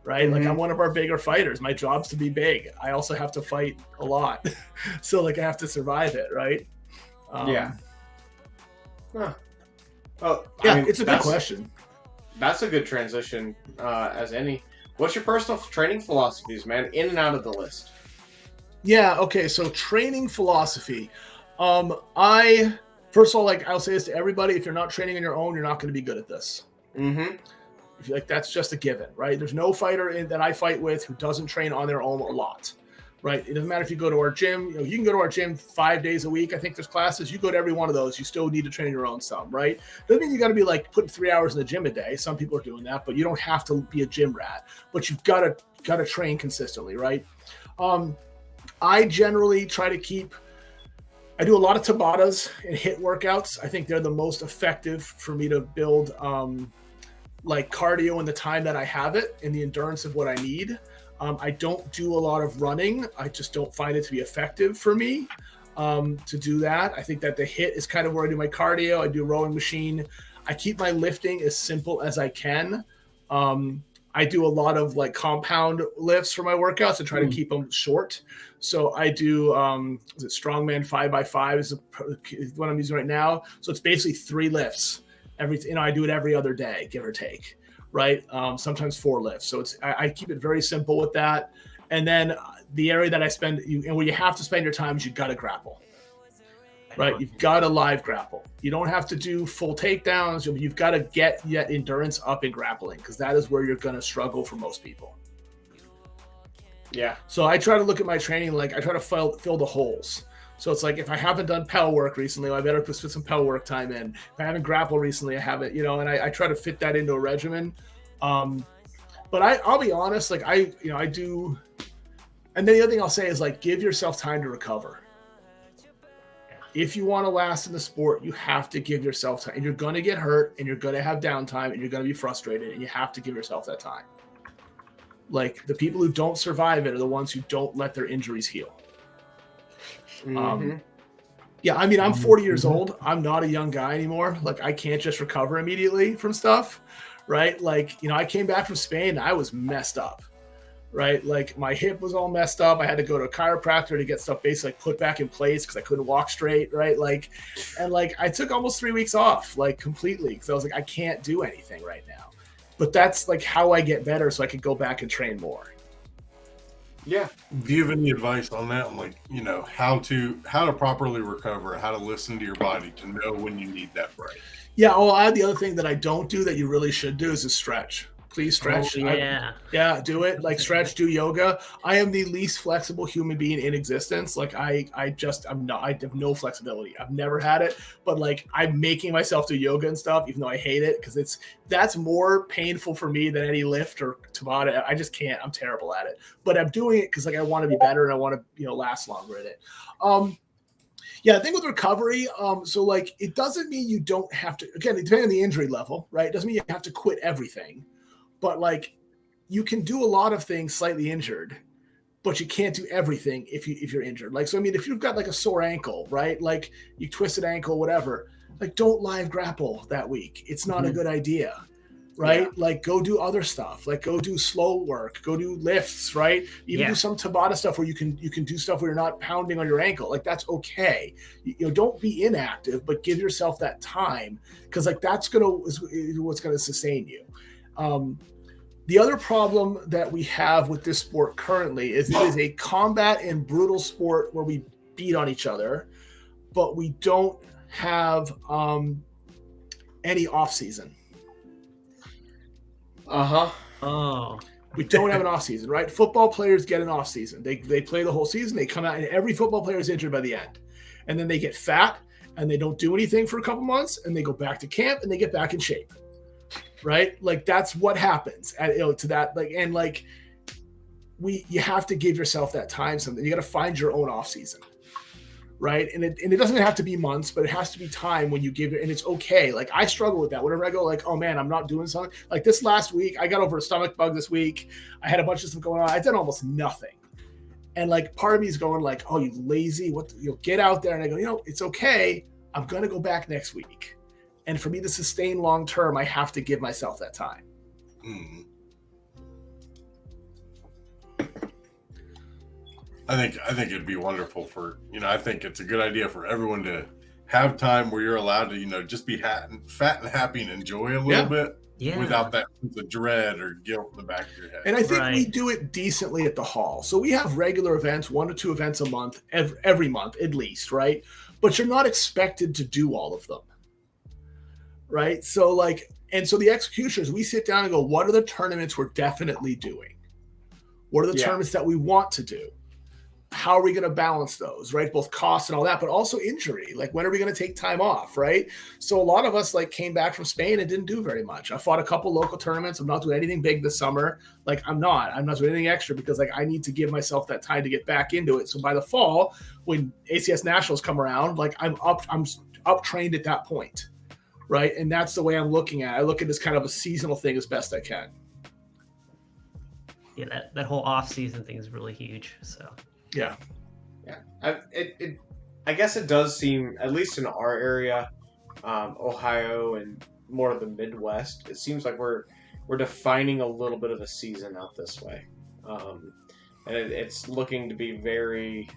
[SPEAKER 4] right? Like, I'm one of our bigger fighters. My job's to be big. I also have to fight a lot, so like I have to survive it, right?
[SPEAKER 2] Yeah. Huh. Well,
[SPEAKER 4] yeah, I mean, it's a good question.
[SPEAKER 2] That's a good transition as any. What's your personal training philosophies, man? In and out of the list.
[SPEAKER 4] Yeah. Okay. So training philosophy. I first of all, like, I'll say this to everybody: if you're not training on your own, you're not going to be good at this.
[SPEAKER 2] Mm-hmm.
[SPEAKER 4] If you like, that's just a given, right? There's no fighter that I fight with who doesn't train on their own a lot, right? It doesn't matter if you go to our gym. You can go to our gym 5 days a week. I think there's classes. You go to every one of those. You still need to train your own some, right? Doesn't mean you got to be like putting 3 hours in the gym a day. Some people are doing that, but you don't have to be a gym rat. But you've got to train consistently, right? I generally try to I do a lot of Tabatas and HIIT workouts. I think they're the most effective for me to build like cardio in the time that I have it and the endurance of what I need. I don't do a lot of running. I just don't find it to be effective for me to do that. I think that the HIIT is kind of where I do my cardio. I do a rowing machine. I keep my lifting as simple as I can. I do a lot of like compound lifts for my workouts and try to keep them short. So I do, is it Strongman 5x5 is what I'm using right now. So it's basically 3 lifts. I do it every other day, give or take, right? Sometimes 4 lifts. So I keep it very simple with that. And then the area that I spend, and where you have to spend your time is you've got to grapple, right? You've got to live grapple. You don't have to do full takedowns. You've got to get that endurance up in grappling because that is where you're going to struggle for most people.
[SPEAKER 2] Yeah.
[SPEAKER 4] So I try to look at my training, like I try to fill the holes. So it's like if I haven't done PEL work recently, I better put some PEL work time in. If I haven't grappled recently, I haven't, and I try to fit that into a regimen. But I'll be honest, like I do. And then the other thing I'll say is like, give yourself time to recover. If you want to last in the sport, you have to give yourself time. And you're going to get hurt and you're going to have downtime and you're going to be frustrated and you have to give yourself that time. Like the people who don't survive it are the ones who don't let their injuries heal. Yeah, I mean, I'm 40 years old. I'm not a young guy anymore. Like I can't just recover immediately from stuff, right? Like, I came back from Spain and I was messed up. Right? Like my hip was all messed up. I had to go to a chiropractor to get stuff basically like put back in place because I couldn't walk straight. Right? Like, and like I took almost 3 weeks off, like completely. Because I was like, I can't do anything right now. But that's like how I get better so I could go back and train more.
[SPEAKER 2] Yeah.
[SPEAKER 3] Do you have any advice on that? Like, how to properly recover, how to listen to your body to know when you need that break?
[SPEAKER 4] Yeah. Oh, I have the other thing that I don't do that you really should do is a stretch. Please stretch.
[SPEAKER 5] Oh, yeah.
[SPEAKER 4] Yeah, do it. Like stretch, do yoga. I am the least flexible human being in existence. Like I have no flexibility. I've never had it, but like I'm making myself do yoga and stuff, even though I hate it because that's more painful for me than any lift or Tabata. I just can't. I'm terrible at it, but I'm doing it because like I want to be better and I want to last longer in it. Yeah, I think with recovery, so like it doesn't mean you don't have to. Again, depending on the injury level, right? It doesn't mean you have to quit everything. But like you can do a lot of things slightly injured, but you can't do everything if you're injured. Like, so, I mean, if you've got like a sore ankle, right? Like you twisted ankle, whatever, like don't live grapple that week. It's not a good idea. right?
[SPEAKER 2] Yeah.
[SPEAKER 4] Like go do other stuff, like go do slow work, go do lifts, right? Even do some Tabata stuff where you can do stuff where you're not pounding on your ankle. Like that's okay. Don't be inactive, but give yourself that time, because like that's what's gonna sustain you. The other problem that we have with this sport currently is it is a combat and brutal sport where we beat on each other, but we don't have any off season.
[SPEAKER 5] Oh.
[SPEAKER 4] We don't have an off season, right? Football players get an off season. They play the whole season. They come out, and every football player is injured by the end, and then they get fat and they don't do anything for a couple months, and they go back to camp and they get back in shape, right? Like that's what happens to that. Like and like you have to give yourself that time. Something you got to find your own off season. Right. And it doesn't have to be months, but it has to be time when you give it. And it's okay. Like I struggle with that. Whenever I go like, oh man, I'm not doing something like this last week. I got over a stomach bug this week. I had a bunch of stuff going on. I did almost nothing. And like part of me is going like, oh, you lazy, get out there. And I go, it's okay. I'm going to go back next week. And for me to sustain long term, I have to give myself that time.
[SPEAKER 3] Mm-hmm. I think it'd be wonderful for, I think it's a good idea for everyone to have time where you're allowed to, just be fat and happy and enjoy a little bit without that sense of dread or guilt in the back of your head.
[SPEAKER 4] And I think we do it decently at the hall. So we have regular events, 1 to 2 events a month, every month at least, right? But you're not expected to do all of them, right? So so the executioners, we sit down and go, what are the tournaments we're definitely doing? What are the tournaments that we want to do? How are we going to balance those, right? Both costs and all that, but also injury. Like when are we going to take time off, right? So a lot of us came back from Spain and didn't do very much. I fought a couple local tournaments. I'm not doing anything big this summer. I'm not doing anything extra because I need to give myself that time to get back into it. So by the fall, when ACS Nationals come around, I'm up trained at that point, right? And that's the way I'm looking at it. I look at this kind of a seasonal thing as best I can.
[SPEAKER 5] Yeah, that whole off season thing is really huge. So.
[SPEAKER 4] Yeah.
[SPEAKER 2] I guess it does seem, at least in our area, Ohio and more of the Midwest, it seems like we're defining a little bit of a season out this way, and it's looking to be very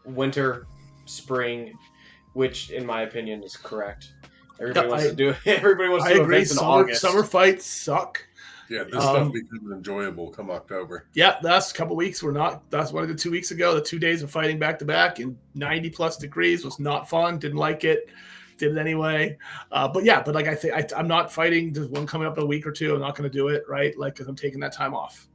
[SPEAKER 2] winter, spring, which in my opinion is correct. Everybody wants to do events in August.
[SPEAKER 4] Summer fights suck.
[SPEAKER 3] Yeah, this stuff becomes enjoyable come October.
[SPEAKER 4] Yeah, the last couple of weeks were not. That's what I did 2 weeks ago. The 2 days of fighting back to back in 90 plus degrees was not fun. Didn't like it. Did it anyway. But I think I'm not fighting. There's one coming up in a week or two. I'm not going to do it, right? Because I'm taking that time off,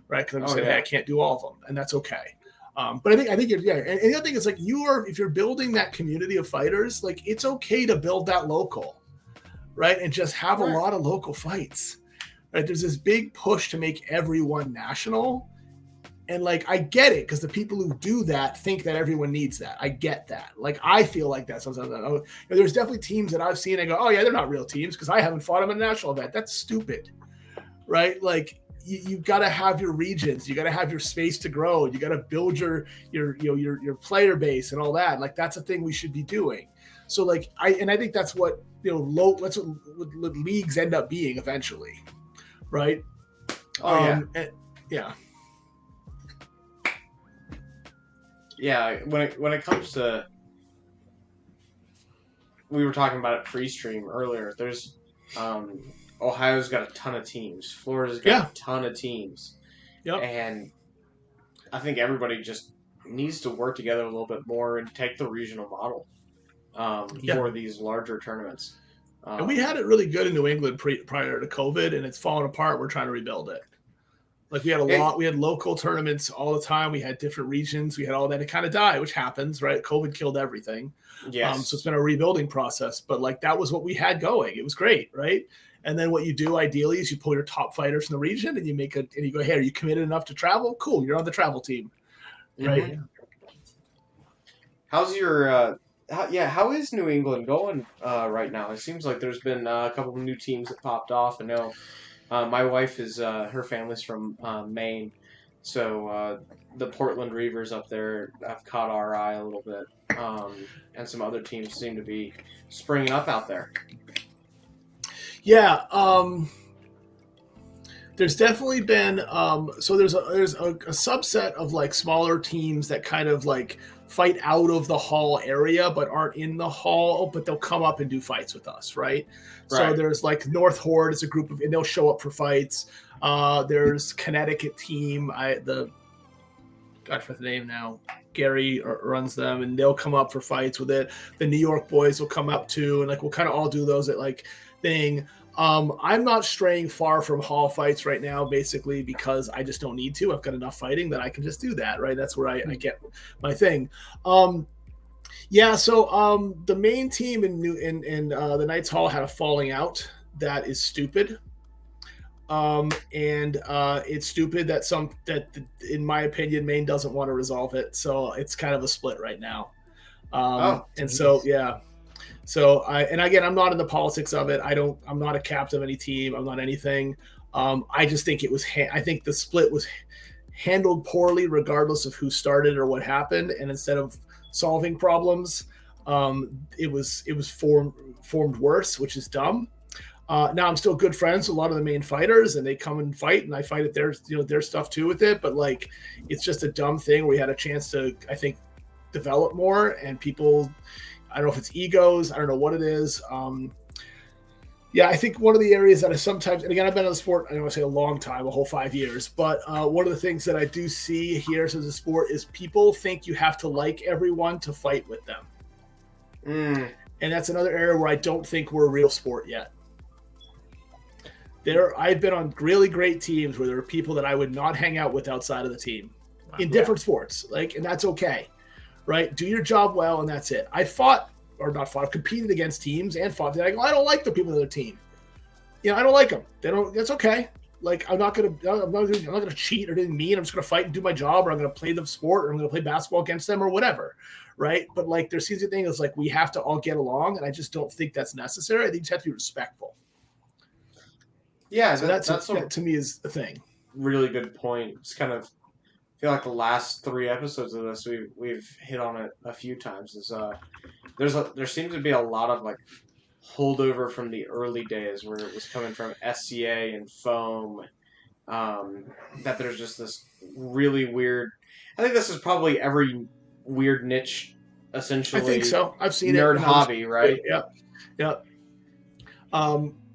[SPEAKER 4] right? Because I'm saying, hey, I can't do all of them, and that's okay. But I think and the other thing is if you're building that community of fighters, it's okay to build that local, right? And just have a lot of local fights. Right, there's this big push to make everyone national. And I get it because the people who do that think that everyone needs that. I get that. I feel like that sometimes. There's definitely teams that I've seen and go, oh yeah, they're not real teams because I haven't fought them in a national event. That's stupid, right? You've got to have your regions. You got to have your space to grow. You got to build your player base and all that. That's a thing we should be doing. So I think that's what that's what leagues end up being eventually. Right.
[SPEAKER 2] Yeah. When it comes to, we were talking about it pre-stream earlier. There's Ohio's got a ton of teams. Florida's got a ton of teams. Yep. And I think everybody just needs to work together a little bit more and take the regional model for these larger tournaments.
[SPEAKER 4] And we had it really good in New England prior to COVID, and it's fallen apart. We're trying to rebuild it. We had we had local tournaments all the time. We had different regions. We had all that. It kind of died, which happens, right? COVID killed everything.
[SPEAKER 2] Yes.
[SPEAKER 4] So it's been a rebuilding process, but that was what we had going. It was great, right? And then what you do ideally is you pull your top fighters in the region and you go, hey, are you committed enough to travel? Cool. You're on the travel team, right?
[SPEAKER 2] Mm-hmm. How's your, how is New England going right now? It seems like there's been a couple of new teams that popped off. I know my wife is, her family's from Maine, so the Portland Reavers up there have caught our eye a little bit, and some other teams seem to be springing up out there.
[SPEAKER 4] Yeah. There's definitely been so there's a subset of like smaller teams that kind of like fight out of the hall area but aren't in the hall, but they'll come up and do fights with us, right? So there's like North Horde is a group of, and they'll show up for fights. There's Connecticut team, I forget the name now. Gary runs them, and they'll come up for fights with it. The New York boys will come up too, and like we'll kind of all do those at like thing. I'm not straying far from hall fights right now, basically because I just don't need to. I've got enough fighting that I can just do that, right? That's where I get my thing. The main team in the Knights Hall had a falling out that is stupid. It's stupid that in my opinion, Maine doesn't want to resolve it. So it's kind of a split right now. So I'm not in the politics of it. I'm not a captain of any team. I'm not anything. I just think I think the split was handled poorly, regardless of who started or what happened. And instead of solving problems, it was formed worse, which is dumb. Now I'm still good friends with a lot of the main fighters, and they come and fight, and I fight at their stuff too with it. But like, it's just a dumb thing. We had a chance to, I think, develop more, and people, I don't know if it's egos, I don't know what it is. I think one of the areas that I sometimes, and again, I've been in the sport, I don't want to say a long time, a whole 5 years, but one of the things that I do see here as a sport is people think you have to like everyone to fight with them. And that's another area where I don't think we're a real sport yet. I've been on really great teams where there are people that I would not hang out with outside of the team in different sports, and that's okay, right? Do your job well, and that's it. I've competed against teams and fought. I don't like the people on the team. I don't like them. That's okay. Like, I'm not gonna cheat or anything mean. I'm just gonna fight and do my job, or I'm gonna play the sport, or I'm gonna play basketball against them, or whatever, right? But like, there seems a thing is like we have to all get along, and I just don't think that's necessary. I think you just have to be respectful. Yeah, so that to me is the thing.
[SPEAKER 2] Really good point. It's kind of, I feel like the last 3 episodes of this we've hit on it a few times. Is there seems to be a lot of like holdover from the early days where it was coming from SCA and foam. That there's just this really weird. I think this is probably every weird niche, essentially. I
[SPEAKER 4] think so. I've seen
[SPEAKER 2] nerd hobby, right?
[SPEAKER 4] Yep.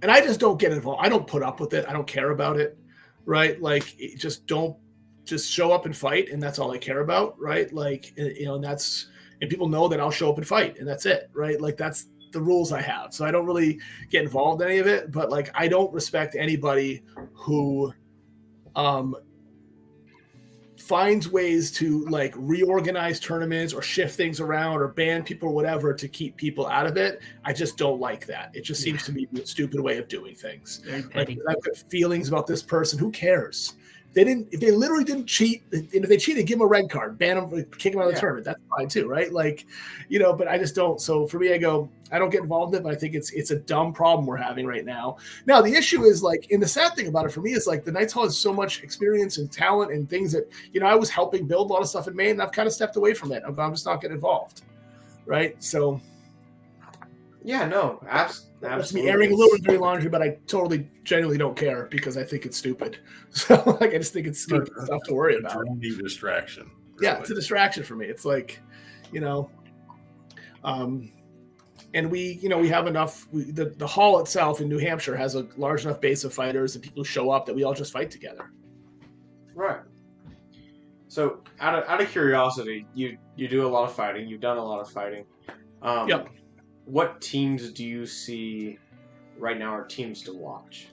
[SPEAKER 4] And I just don't get involved. I don't put up with it. I don't care about it, right? Like, just show up and fight, and that's all I care about, right? Like, and people know that I'll show up and fight, and that's it, right? Like, that's the rules I have. So I don't really get involved in any of it, but like, I don't respect anybody who finds ways to like reorganize tournaments or shift things around or ban people or whatever to keep people out of it. I just don't like that. It just seems to me a stupid way of doing things. Like, I've got feelings about this person. Who cares? If they literally didn't cheat, and if they cheated, give them a red card, ban them, kick them out of the tournament. That's fine too, right? Like, but I just don't. So for me, I don't get involved in it, but I think it's a dumb problem we're having right now. Now, the issue is like, and the sad thing about it for me is like the Knights Hall has so much experience and talent and things that, I was helping build a lot of stuff in Maine, and I've kind of stepped away from it. I'm just not getting involved. Right. So.
[SPEAKER 2] Yeah, no, absolutely.
[SPEAKER 4] That's me airing a little dirty laundry, but I totally genuinely don't care because I think it's stupid. So like, I just think it's stupid stuff to worry about.
[SPEAKER 3] It's a distraction.
[SPEAKER 4] Really. Yeah, it's a distraction for me. It's like, and we have enough. The hall itself in New Hampshire has a large enough base of fighters and people who show up that we all just fight together.
[SPEAKER 2] Right. So out of curiosity, you do a lot of fighting. You've done a lot of fighting.
[SPEAKER 4] Yep.
[SPEAKER 2] What teams do you see right now are teams to watch?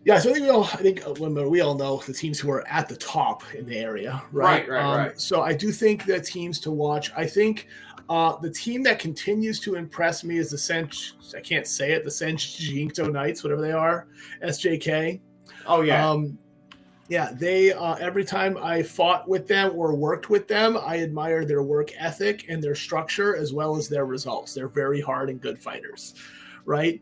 [SPEAKER 4] Yeah, so I think we all know the teams who are at the top in the area, right?
[SPEAKER 2] Right.
[SPEAKER 4] So I do think the teams to watch. I think the team that continues to impress me is the Senjinto Knights, whatever they are, SJK.
[SPEAKER 2] Oh yeah.
[SPEAKER 4] Yeah, they every time I fought with them or worked with them, I admire their work ethic and their structure as well as their results. They're very hard and good fighters, right?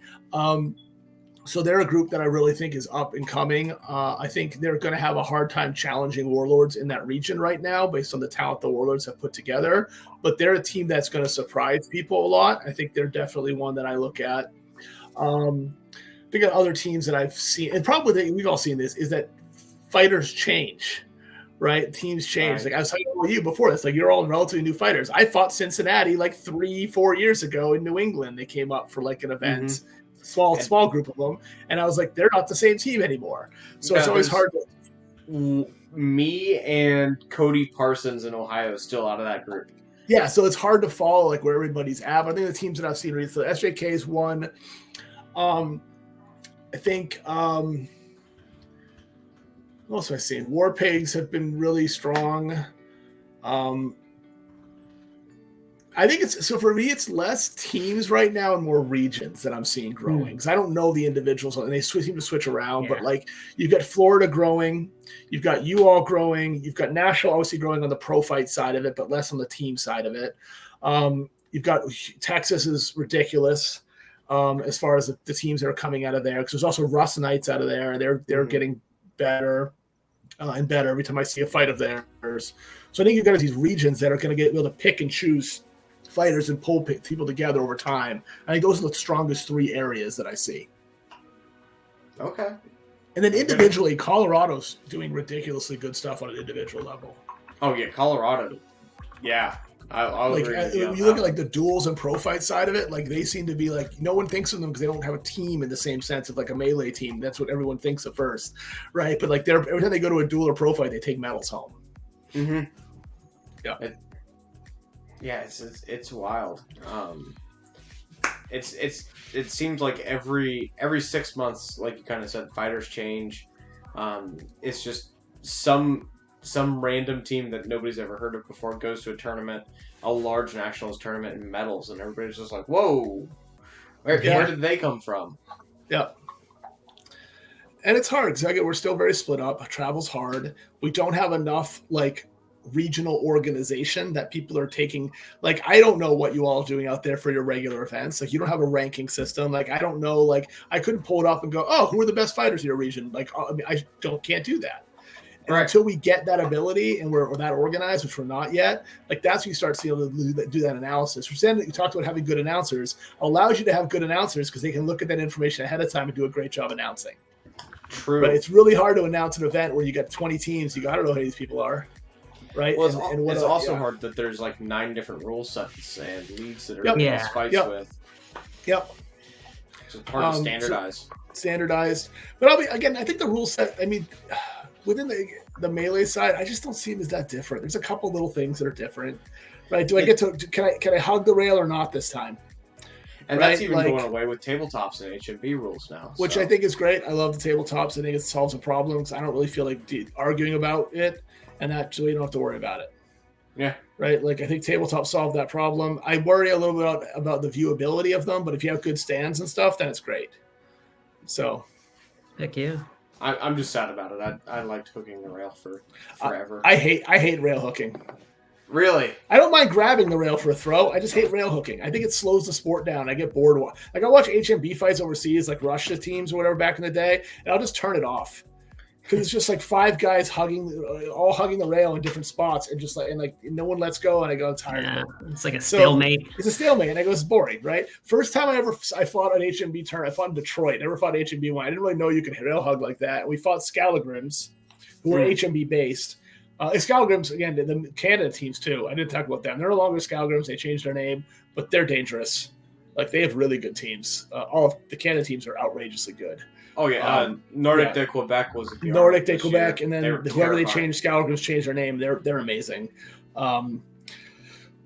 [SPEAKER 4] So they're a group that I really think is up and coming. I think they're going to have a hard time challenging Warlords in that region right now based on the talent the Warlords have put together. But they're a team that's going to surprise people a lot. I think they're definitely one that I look at Think of other teams that I've seen, and probably we've all seen this, is that fighters change, right? Teams change. Right. Like I was talking about you before this, like you're all relatively new fighters. I fought Cincinnati like 3-4 years ago in New England. They came up for like an event, small group of them, and I was like, they're not the same team anymore. So it's always hard to.
[SPEAKER 2] Me and Cody Parsons in Ohio still out of that group.
[SPEAKER 4] Yeah, so it's hard to follow like where everybody's at. But I think the teams that I've seen recently, SJK is one. I think what else have I seen? War Pigs have been really strong. I think it's so for me. It's less teams right now and more regions that I'm seeing growing because I don't know the individuals and they seem to switch around. Yeah. But like you've got Florida growing, you've got you all growing, you've got Nashville obviously growing on the pro fight side of it, but less on the team side of it. You've got Texas is ridiculous as far as the teams that are coming out of there because there's also Russ Knights out of there. They're getting better and better every time I see a fight of theirs. So I think you've got these regions that are going to get able to pick and choose fighters and pull people together over time. I think those are the strongest three areas that I see.
[SPEAKER 2] Okay.
[SPEAKER 4] And then individually, Colorado's doing ridiculously good stuff on an individual level.
[SPEAKER 2] Oh yeah, Colorado. Yeah, I'll agree with you.
[SPEAKER 4] When you look at like the duels and pro fight side of it, like they seem to be like no one thinks of them because they don't have a team in the same sense of like a melee team. That's what everyone thinks at first, right? But like every time they go to a duel or pro fight, they take medals home.
[SPEAKER 2] Mm-hmm.
[SPEAKER 4] Yeah.
[SPEAKER 2] Yeah, it's wild. It seems like every 6 months, like you kind of said, fighters change. It's just some random team that nobody's ever heard of before goes to a tournament, a large nationals tournament, and medals, and everybody's just like, "Whoa, where did they come from?"
[SPEAKER 4] Yeah. And it's hard because we're still very split up. Travel's hard. We don't have enough like regional organization that people are taking. Like I don't know what you all are doing out there for your regular events. Like you don't have a ranking system. Like I don't know. Like I couldn't pull it up and go, oh, who are the best fighters in your region? Like I mean, I can't do that. And until we get that ability and we're that organized, which we're not yet, like that's when you start seeing able to do that analysis. Which then you talked about having good announcers allows you to have good announcers because they can look at that information ahead of time and do a great job announcing.
[SPEAKER 2] True.
[SPEAKER 4] But it's really hard to announce an event where you got 20 teams. I don't know who these people are. Right.
[SPEAKER 2] Well, it's also hard that there's like 9 different rule sets and leagues that are fights with.
[SPEAKER 4] Yep.
[SPEAKER 2] So it's hard to standardize.
[SPEAKER 4] Standardized. But I think the rule set, I mean, within the melee side, I just don't see them as that different. There's a couple little things that are different. Right. Do I get to can I hug the rail or not this time?
[SPEAKER 2] And that's even going away with tabletops and HMB rules now.
[SPEAKER 4] Which I think is great. I love the tabletops. I think it solves a problem because I don't really feel like arguing about it. And that so you don't have to worry about it.
[SPEAKER 2] Yeah.
[SPEAKER 4] Right. Like I think tabletop solved that problem. I worry a little bit about the viewability of them, but if you have good stands and stuff, then it's great. So.
[SPEAKER 5] Heck yeah.
[SPEAKER 2] I'm just sad about it. I liked hooking the rail for forever.
[SPEAKER 4] I hate rail hooking.
[SPEAKER 2] Really?
[SPEAKER 4] I don't mind grabbing the rail for a throw. I just hate rail hooking. I think it slows the sport down. I get bored. Like I watch HMB fights overseas, like Russia teams or whatever back in the day, and I'll just turn it off. Because it's just like 5 guys all hugging the rail in different spots, and just like no one lets go, and I go, I'm tired of it.
[SPEAKER 5] It's like a stalemate.
[SPEAKER 4] It's a stalemate, and I go, it's boring, right? First time I fought an HMB tournament, I fought in Detroit. Never fought HMB one. I didn't really know you could rail hug like that. And we fought Scalagrims, who were HMB based. Scalagrims, again, the Canada teams too. I didn't talk about them. They're no longer Scalagrims. They changed their name, but they're dangerous. Like they have really good teams. All of the Canada teams are outrageously good.
[SPEAKER 2] Oh yeah, Nordic de Quebec was the
[SPEAKER 4] Nordic de Quebec, and then whoever they changed, Scalagrims changed their name. They're amazing. But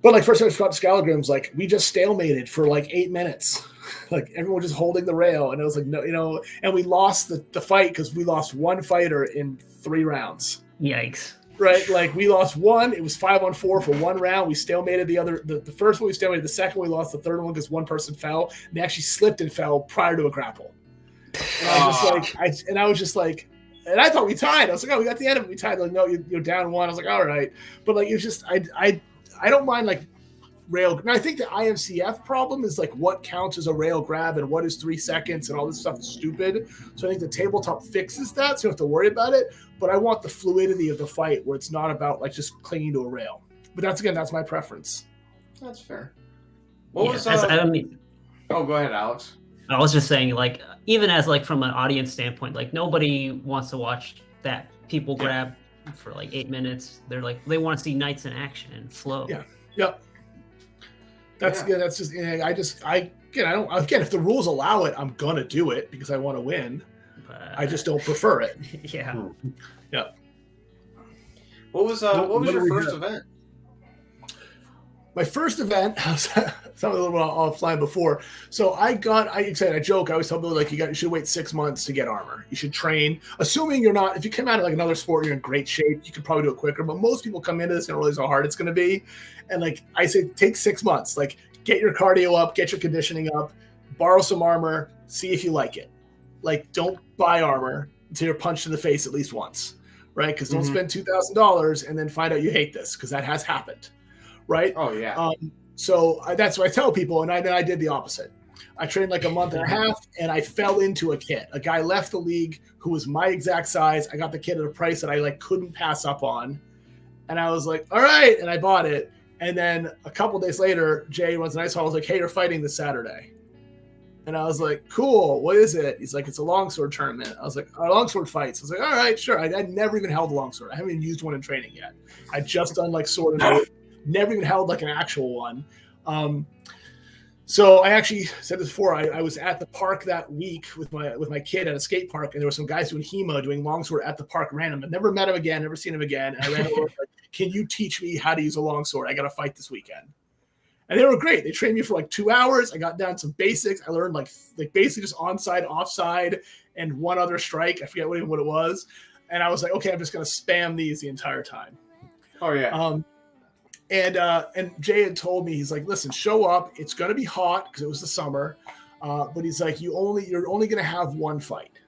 [SPEAKER 4] like first time I fought Scalagrims, like we just stalemated for like 8 minutes, like everyone just holding the rail, and it was like no, and we lost the fight because we lost one fighter in 3 rounds.
[SPEAKER 5] Yikes.
[SPEAKER 4] Right, like we lost one. It was 5-on-4 for 1 round. We stalemated the other. The first one we stalemated. The second we lost the third one because one person fell. And they actually slipped and fell prior to a grapple. And I was just like, and I thought we tied. I was like, oh, we got the end of it. We tied. Like, no, you're down 1. I was like, all right. But like, it's just, I don't mind like rail. And I think the IMCF problem is like what counts as a rail grab and what is 3 seconds and all this stuff is stupid. So I think the tabletop fixes that, so you don't have to worry about it. But I want the fluidity of the fight where it's not about like just clinging to a rail. But that's my preference.
[SPEAKER 2] That's fair.
[SPEAKER 5] I mean,
[SPEAKER 2] oh, go ahead, Alex.
[SPEAKER 5] I was just saying, like, even as like from an audience standpoint, like nobody wants to watch that people grab for like 8 minutes. They're like, they want to see knights in action and flow.
[SPEAKER 4] Yeah. Yep. That's that's just again, if the rules allow it, I'm gonna do it because I want to win. But I just don't prefer it.
[SPEAKER 5] Yeah.
[SPEAKER 4] Yeah.
[SPEAKER 2] What was your first event?
[SPEAKER 4] My first event, something a little bit offline before. So I said, I joke, I always tell people, like, you should wait 6 months to get armor. You should train, assuming if you come out of like another sport, you're in great shape, you could probably do it quicker. But most people come into this and realize how hard it's going to be. And like I say, take 6 months, like get your cardio up, get your conditioning up, borrow some armor, see if you like it. Like, don't buy armor until you're punched in the face at least once, right? Because don't spend $2,000 and then find out you hate this, because that has happened. Right?
[SPEAKER 2] Oh, yeah.
[SPEAKER 4] So that's what I tell people, and I did the opposite. I trained like a month and a half, and I fell into a kit. A guy left the league who was my exact size. I got the kit at a price that I like couldn't pass up on, and I was like, all right, and I bought it. And then a couple days later, Jay runs a nice hall. I was like, hey, you're fighting this Saturday. And I was like, cool, what is it? He's like, it's a longsword tournament. I was like, longsword fights. I was like, all right, sure. I'd never even held a longsword. I haven't even used one in training yet. I'd just done like sword and never even held like an actual one. So I actually said this before. I was at the park that week with my kid at a skate park, and there were some guys doing HEMA, doing longsword at the park random. I never met him again, never seen him again. And I ran over, like, can you teach me how to use a longsword? I got to fight this weekend. And they were great. They trained me for like 2 hours. I got down some basics. I learned like basically just onside, offside, and one other strike. I forget what it was. And I was like, okay, I'm just going to spam these the entire time.
[SPEAKER 2] Oh, yeah.
[SPEAKER 4] And Jay had told me, he's like, listen, show up. It's going to be hot because it was the summer. But he's like, you're only going to have one fight.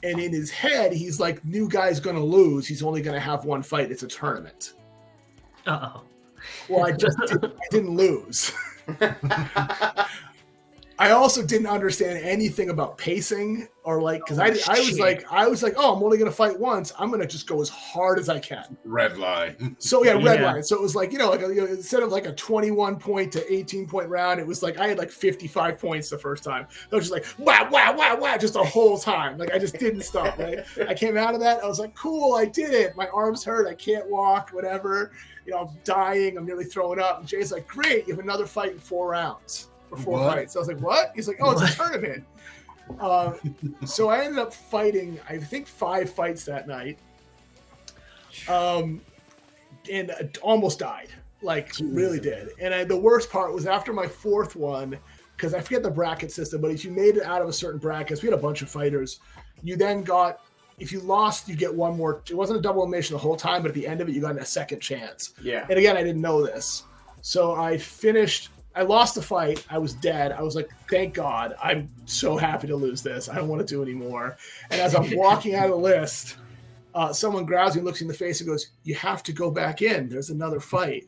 [SPEAKER 4] And in his head, he's like, new guy's going to lose. He's only going to have one fight. It's a tournament.
[SPEAKER 5] Uh-oh.
[SPEAKER 4] Well, I didn't lose. I also didn't understand anything about pacing or like, because I was like, oh, I'm only going to fight once. I'm going to just go as hard as I can.
[SPEAKER 3] Red line.
[SPEAKER 4] So red line. So it was like, instead of like a 21 point to 18 point round, it was like I had like 55 points the first time. I was just like, wow, just the whole time. Like I just didn't stop. Right? I came out of that. I was like, cool, I did it. My arms hurt. I can't walk, whatever. I'm dying. I'm nearly throwing up. And Jay's like, great, you have another fight in 4 rounds. For 4 fights. So I was like, what? He's like, oh, it's a tournament. So I ended up fighting, I think, 5 fights that night. And almost died. Like, really did. And the worst part was after my 4th one, because I forget the bracket system, but if you made it out of a certain bracket, we had a bunch of fighters, you then got, if you lost, you get one more. It wasn't a double elimination the whole time, but at the end of it, you got a second chance.
[SPEAKER 2] Yeah.
[SPEAKER 4] And again, I didn't know this. So I lost the fight. I was dead. I was like, thank God. I'm so happy to lose this. I don't want to do anymore. And as I'm walking out of the list, someone grabs me and looks me in the face and goes, you have to go back in. There's another fight.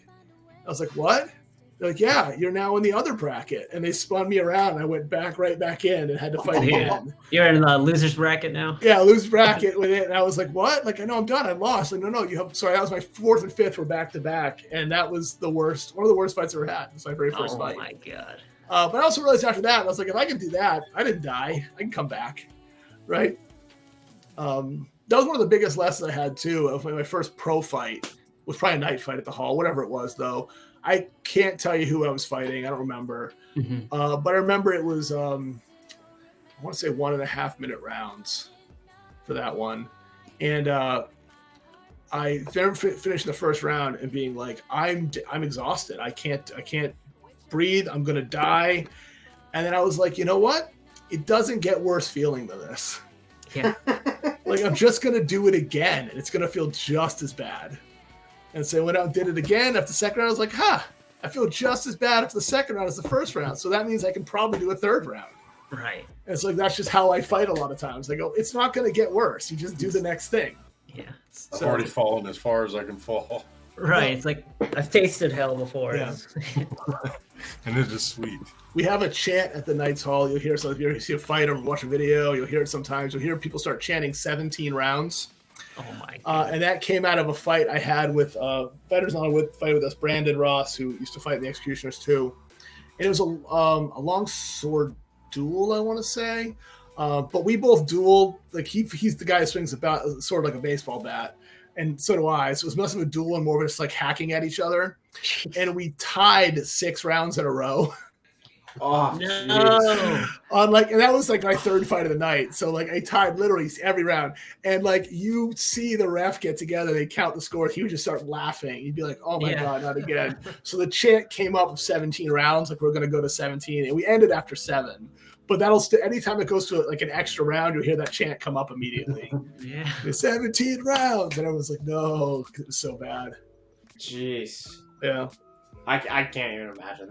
[SPEAKER 4] I was like, what? They're like, yeah, you're now in the other bracket. And they spun me around, and I went right back in and had to fight again.
[SPEAKER 5] You're in the loser's bracket now?
[SPEAKER 4] Yeah, loser's bracket with it. And I was like, what? Like, I know I'm done. I lost. Like, no, sorry, that was my 4th and 5th were back-to-back. And that was one of the worst fights I ever had. It was my very first fight.
[SPEAKER 5] Oh, my God.
[SPEAKER 4] But I also realized after that, I was like, if I can do that, I didn't die. I can come back, right? That was one of the biggest lessons I had, too, of my first pro fight. Was probably a night fight at the hall, whatever it was, though. I can't tell you who I was fighting. I don't remember.
[SPEAKER 5] Mm-hmm.
[SPEAKER 4] But I remember it was, I want to say 1.5 minute rounds for that one. And I finished the first round and being like, I'm exhausted. I can't breathe. I'm going to die. And then I was like, you know what? It doesn't get worse feeling than this.
[SPEAKER 5] Yeah.
[SPEAKER 4] Like, I'm just going to do it again, and it's going to feel just as bad. And so I went out and did it again. After the second round, I was like, I feel just as bad after the second round as the first round. So that means I can probably do a 3rd round.
[SPEAKER 5] Right.
[SPEAKER 4] And it's like, that's just how I fight a lot of times. I go, it's not going to get worse. You just do the next thing.
[SPEAKER 5] Yeah.
[SPEAKER 3] I've already fallen as far as I can fall.
[SPEAKER 5] Right. It's like, I've tasted hell before.
[SPEAKER 4] Yeah.
[SPEAKER 3] And it is sweet.
[SPEAKER 4] We have a chant at the Knights Hall. You'll hear, so if you see a fight or watch a video, you'll hear it sometimes. You'll hear people start chanting 17 rounds.
[SPEAKER 5] Oh my God.
[SPEAKER 4] And that came out of a fight I had with fighters on with fight with us, Brandon Ross, who used to fight in the Executioners too. And it was a long sword duel, I want to say. But we both duel. Like he's the guy who swings a bat, sort of like a baseball bat, and so do I. So it was less of a duel and more of just like hacking at each other. And we tied 6 rounds in a row.
[SPEAKER 2] Oh
[SPEAKER 5] no!
[SPEAKER 4] And that was like my 3rd fight of the night. So like I tied literally every round, and like you see the ref get together, they count the score. He would just start laughing. He'd be like, "Oh my god, not again!" So the chant came up of 17 rounds, like we're gonna go to 17, and we ended after 7. But that'll anytime it goes to like an extra round, you'll hear that chant come up immediately.
[SPEAKER 5] Yeah,
[SPEAKER 4] 17 rounds, and I was like, "No, it was so bad."
[SPEAKER 2] Jeez.
[SPEAKER 4] Yeah,
[SPEAKER 2] I can't even imagine.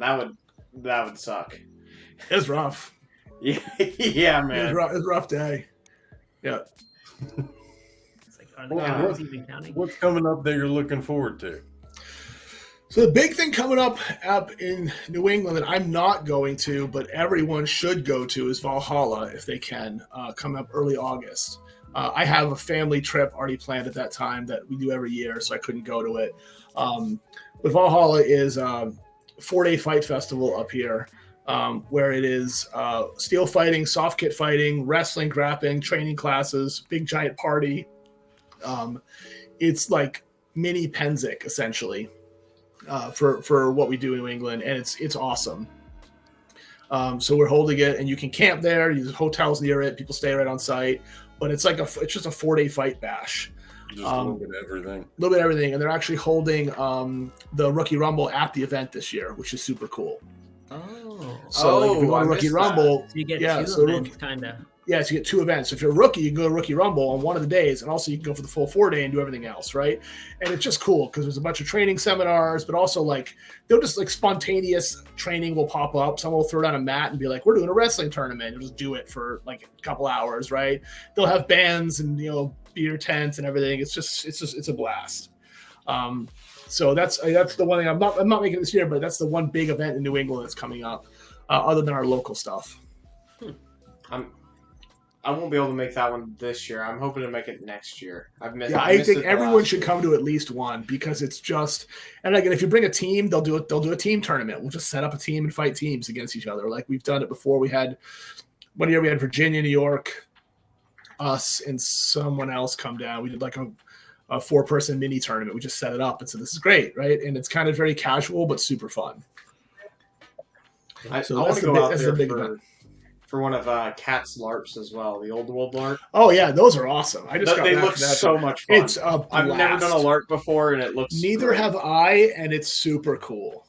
[SPEAKER 2] That would suck.
[SPEAKER 4] it was rough.
[SPEAKER 2] Yeah, man.
[SPEAKER 4] It was a rough day. Yeah.
[SPEAKER 5] it's like, are the rounds even counting?
[SPEAKER 3] What's coming up that you're looking forward to?
[SPEAKER 4] So the big thing coming up in New England that I'm not going to, but everyone should go to, is Valhalla if they can, coming up early August. I have a family trip already planned at that time that we do every year, so I couldn't go to it. But Valhalla is a 4-day fight festival up here, where it is steel fighting, soft kit fighting, wrestling, grappling, training classes, big giant party. It's like mini Penzic essentially. For what we do in New England, and it's awesome. So we're holding it, and you can camp there. There's hotels near it. People stay right on site, but it's just a 4-day fight bash.
[SPEAKER 3] Just a little bit of everything.
[SPEAKER 4] A little bit of everything, and they're actually holding the Rookie Rumble at the event this year, which is super cool.
[SPEAKER 5] Oh,
[SPEAKER 4] so like if you go to Rookie Rumble,
[SPEAKER 5] so you get 2 events, kind of.
[SPEAKER 4] Yeah, so you get 2 events. So if you're a rookie, you can go to Rookie Rumble on one of the days, and also you can go for the full 4-day and do everything else, right? And it's just cool because there's a bunch of training seminars, but also like they'll just like spontaneous training will pop up. Someone will throw down a mat and be like, "We're doing a wrestling tournament." You'll just do it for like a couple hours, right? They'll have bands and beer tents and everything. It's a blast. So that's the one thing I'm not making this year, but that's the one big event in New England that's coming up, other than our local stuff.
[SPEAKER 2] I won't be able to make that one this year. I'm hoping to make it next year.
[SPEAKER 4] I think everyone should come to at least one because it's just. And again, if you bring a team, they'll do a team tournament. We'll just set up a team and fight teams against each other, like we've done it before. We had one year we had Virginia, New York, us, and someone else come down. We did like a 4-person mini tournament. We just set it up and said, "This is great, right?" And it's kind of very casual but super fun.
[SPEAKER 2] I want to go out there for one of Cat's LARPs as well, the Old World LARP.
[SPEAKER 4] Oh yeah, those are awesome.
[SPEAKER 2] They look so much fun.
[SPEAKER 4] It's a blast.
[SPEAKER 2] I've never done a LARP before, and it looks.
[SPEAKER 4] Neither
[SPEAKER 2] great.
[SPEAKER 4] have I, and it's super cool.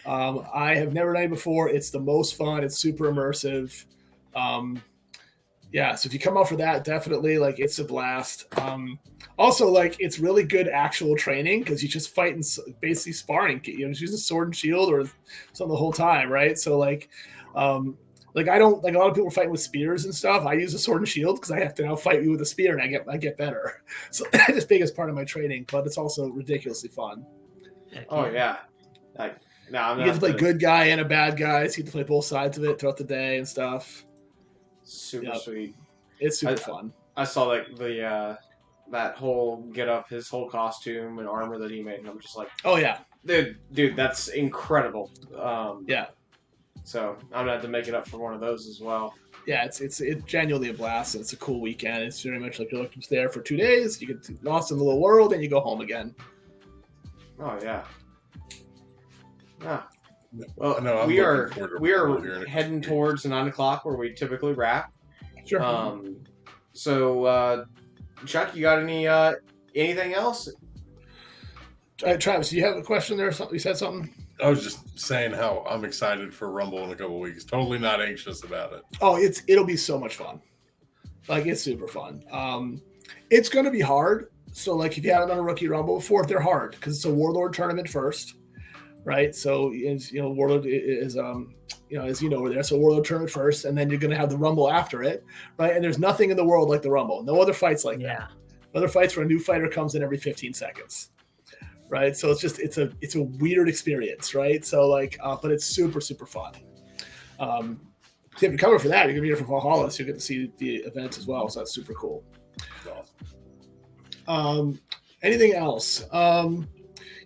[SPEAKER 4] I have never done it before. It's the most fun. It's super immersive. So if you come out for that, definitely like it's a blast. Also, like it's really good actual training because you just fight and basically sparring. Just use a sword and shield or something the whole time, right? So like I don't like a lot of people are fighting with spears and stuff. I use a sword and shield because I have to now fight you with a spear and I get better. So that's the biggest part of my training, but it's also ridiculously fun.
[SPEAKER 2] Oh yeah, you
[SPEAKER 4] get to play good guy and a bad guy. So you get to play both sides of it throughout the day and stuff.
[SPEAKER 2] Super sweet.
[SPEAKER 4] It's super fun.
[SPEAKER 2] I saw like that whole get up, his whole costume and armor that he made, and I'm just like,
[SPEAKER 4] oh yeah,
[SPEAKER 2] dude, that's incredible.
[SPEAKER 4] Yeah.
[SPEAKER 2] So I'm gonna have to make it up for one of those as well.
[SPEAKER 4] Yeah, it's genuinely a blast. And it's a cool weekend. It's very much like you're looking there for 2 days. You get lost in the little world, and you go home again.
[SPEAKER 2] Oh yeah. Well, no, we are heading towards 9 o'clock where we typically wrap.
[SPEAKER 4] Sure.
[SPEAKER 2] So, Chuck, you got anything else?
[SPEAKER 4] Travis, do you have a question there or something? You said something?
[SPEAKER 3] I was just saying how I'm excited for Rumble in a couple of weeks. Totally not anxious about it.
[SPEAKER 4] Oh, it'll be so much fun. Like it's super fun. It's going to be hard. So like if you haven't done a Rookie Rumble before, they're hard because it's a Warlord tournament first, right? So Warlord is as you know we're there. So Warlord tournament first, and then you're going to have the Rumble after it, right? And there's nothing in the world like the Rumble. No other fights like that. Other fights where a new fighter comes in every 15 seconds. Right, so it's a weird experience, right? So like, but it's super super fun. So if you're coming for that, you're gonna be here for Valhalla, so you get to see the events as well. So that's super cool. Anything else?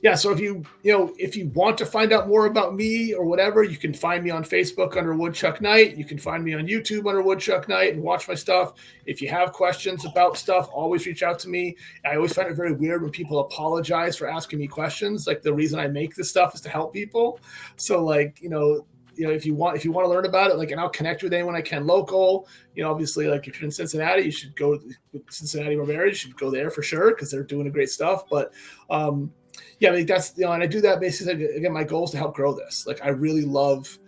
[SPEAKER 4] yeah, so if you want to find out more about me or whatever, you can find me on Facebook under Woodchuck Knight. You can find me on YouTube under Woodchuck Knight and watch my stuff. If you have questions about stuff, always reach out to me. I always find it very weird when people apologize for asking me questions. Like, the reason I make this stuff is to help people. So like, if you want to learn about it, like, and I'll connect with anyone I can local. Obviously, like, if you're in Cincinnati, you should go to Cincinnati Barbarians. You should go there for sure because they're doing great stuff. But yeah, I mean, that's, and I do that basically. Again, my goal is to help grow this. Like, I really love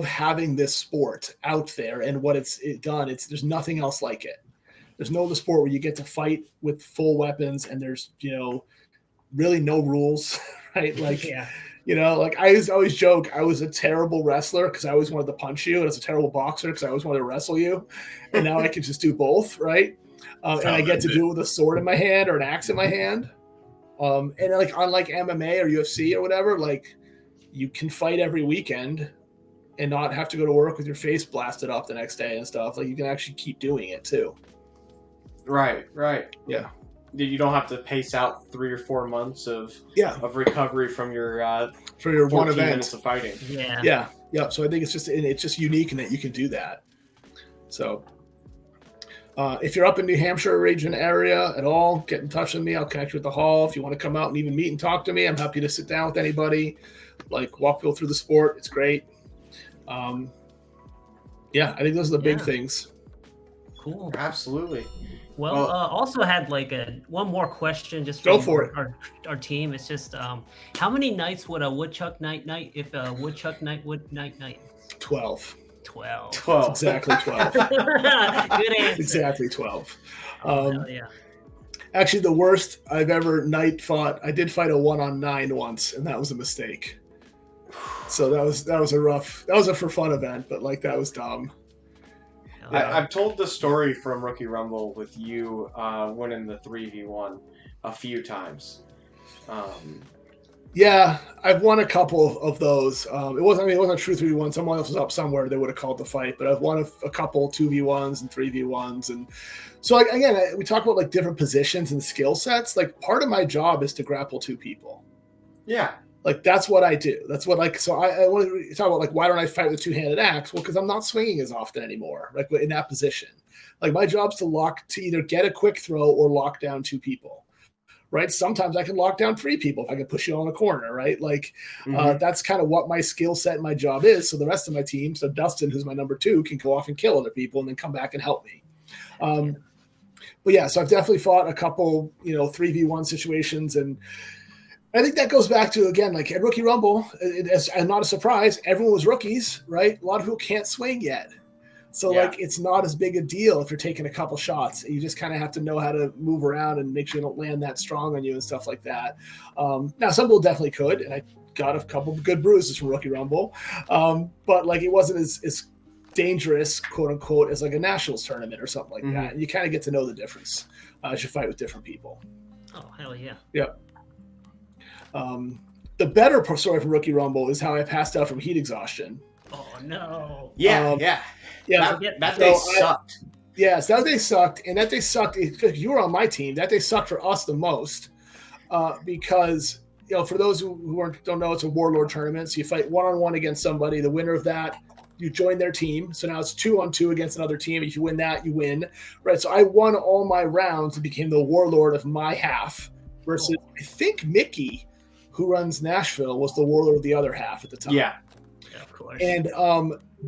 [SPEAKER 4] having this sport out there and what it's done. There's nothing else like it. There's no other sport where you get to fight with full weapons and there's, really no rules, right? Like,
[SPEAKER 5] yeah.
[SPEAKER 4] Like, I always joke, I was a terrible wrestler because I always wanted to punch you, and I was a terrible boxer because I always wanted to wrestle you. And now I can just do both, right? And I get to do it with a sword in my hand or an axe in my hand. And like, unlike MMA or UFC or whatever, like, you can fight every weekend and not have to go to work with your face blasted up the next day and stuff. Like, you can actually keep doing it too.
[SPEAKER 2] Right.
[SPEAKER 4] Yeah.
[SPEAKER 2] You don't have to pace out 3 or 4 months of recovery from your
[SPEAKER 4] one event
[SPEAKER 2] minutes of fighting.
[SPEAKER 4] Yeah. So I think it's just unique in that you can do that. So if you're up in New Hampshire region area at all, get in touch with me. I'll connect you with the hall. If you want to come out and even meet and talk to me, I'm happy to sit down with anybody, like, walk people through the sport. It's great. Yeah, I think those are the big things.
[SPEAKER 5] Cool.
[SPEAKER 2] Absolutely.
[SPEAKER 5] Well, also had like one more question just
[SPEAKER 4] go
[SPEAKER 5] from
[SPEAKER 4] for it.
[SPEAKER 5] Our team. It's just how many nights would a Woodchuck Night if a Woodchuck Night would night?
[SPEAKER 4] 12.
[SPEAKER 5] 12.
[SPEAKER 4] That's exactly 12.
[SPEAKER 5] Good answer.
[SPEAKER 4] Exactly 12.
[SPEAKER 5] Yeah.
[SPEAKER 4] Actually, the worst I've ever night fought, I did fight a 1-on-9 once, and that was a mistake. So that was a for fun event, but like, that was dumb.
[SPEAKER 2] I've told the story from Rookie Rumble with you winning the 3v1 a few times.
[SPEAKER 4] Yeah, I've won a couple of those. It wasn't a true 3v1. Someone else was up somewhere. They would have called the fight, but I've won a couple 2v1s and 3v1s. And so, like, again, we talk about like different positions and skill sets. Like, part of my job is to grapple 2 people.
[SPEAKER 2] Yeah.
[SPEAKER 4] Like, that's what I do. That's what, like, so I want to talk about, like, why don't I fight with 2-handed axe? Well, because I'm not swinging as often anymore, like, in that position. Like, my job's to either get a quick throw or lock down 2 people, right? Sometimes I can lock down 3 people if I can push you on a corner, right? Like, that's kind of what my skill set and my job is. So the rest of my team, so Dustin, who's my number 2, can go off and kill other people and then come back and help me. But yeah, so I've definitely fought a couple, 3v1 situations, and I think that goes back to, again, like, at Rookie Rumble, and not a surprise, everyone was rookies, right? A lot of people can't swing yet. So, like, it's not as big a deal if you're taking a couple shots. You just kind of have to know how to move around and make sure you don't land that strong on you and stuff like that. Now, some people definitely could, and I got a couple of good bruises from Rookie Rumble. But, like, it wasn't as dangerous, quote unquote, as like a nationals tournament or something like that. And you kind of get to know the difference as you fight with different people.
[SPEAKER 5] Oh, hell yeah.
[SPEAKER 4] Yep. The better story from Rookie Rumble is how I passed out from heat exhaustion.
[SPEAKER 5] Oh, no.
[SPEAKER 2] Yeah. That day sucked.
[SPEAKER 4] Yes, that day sucked. And that day sucked because you were on my team. That day sucked for us the most because, for those who don't know, it's a Warlord tournament. So you fight 1-on-1 against somebody. The winner of that, you join their team. So now it's 2-on-2 against another team. If you win that, you win. Right. So I won all my rounds and became the Warlord of my half versus, I think, Mickey, who runs Nashville, was the Warlord of the other half at the time.
[SPEAKER 2] Yeah,
[SPEAKER 5] of course.
[SPEAKER 4] And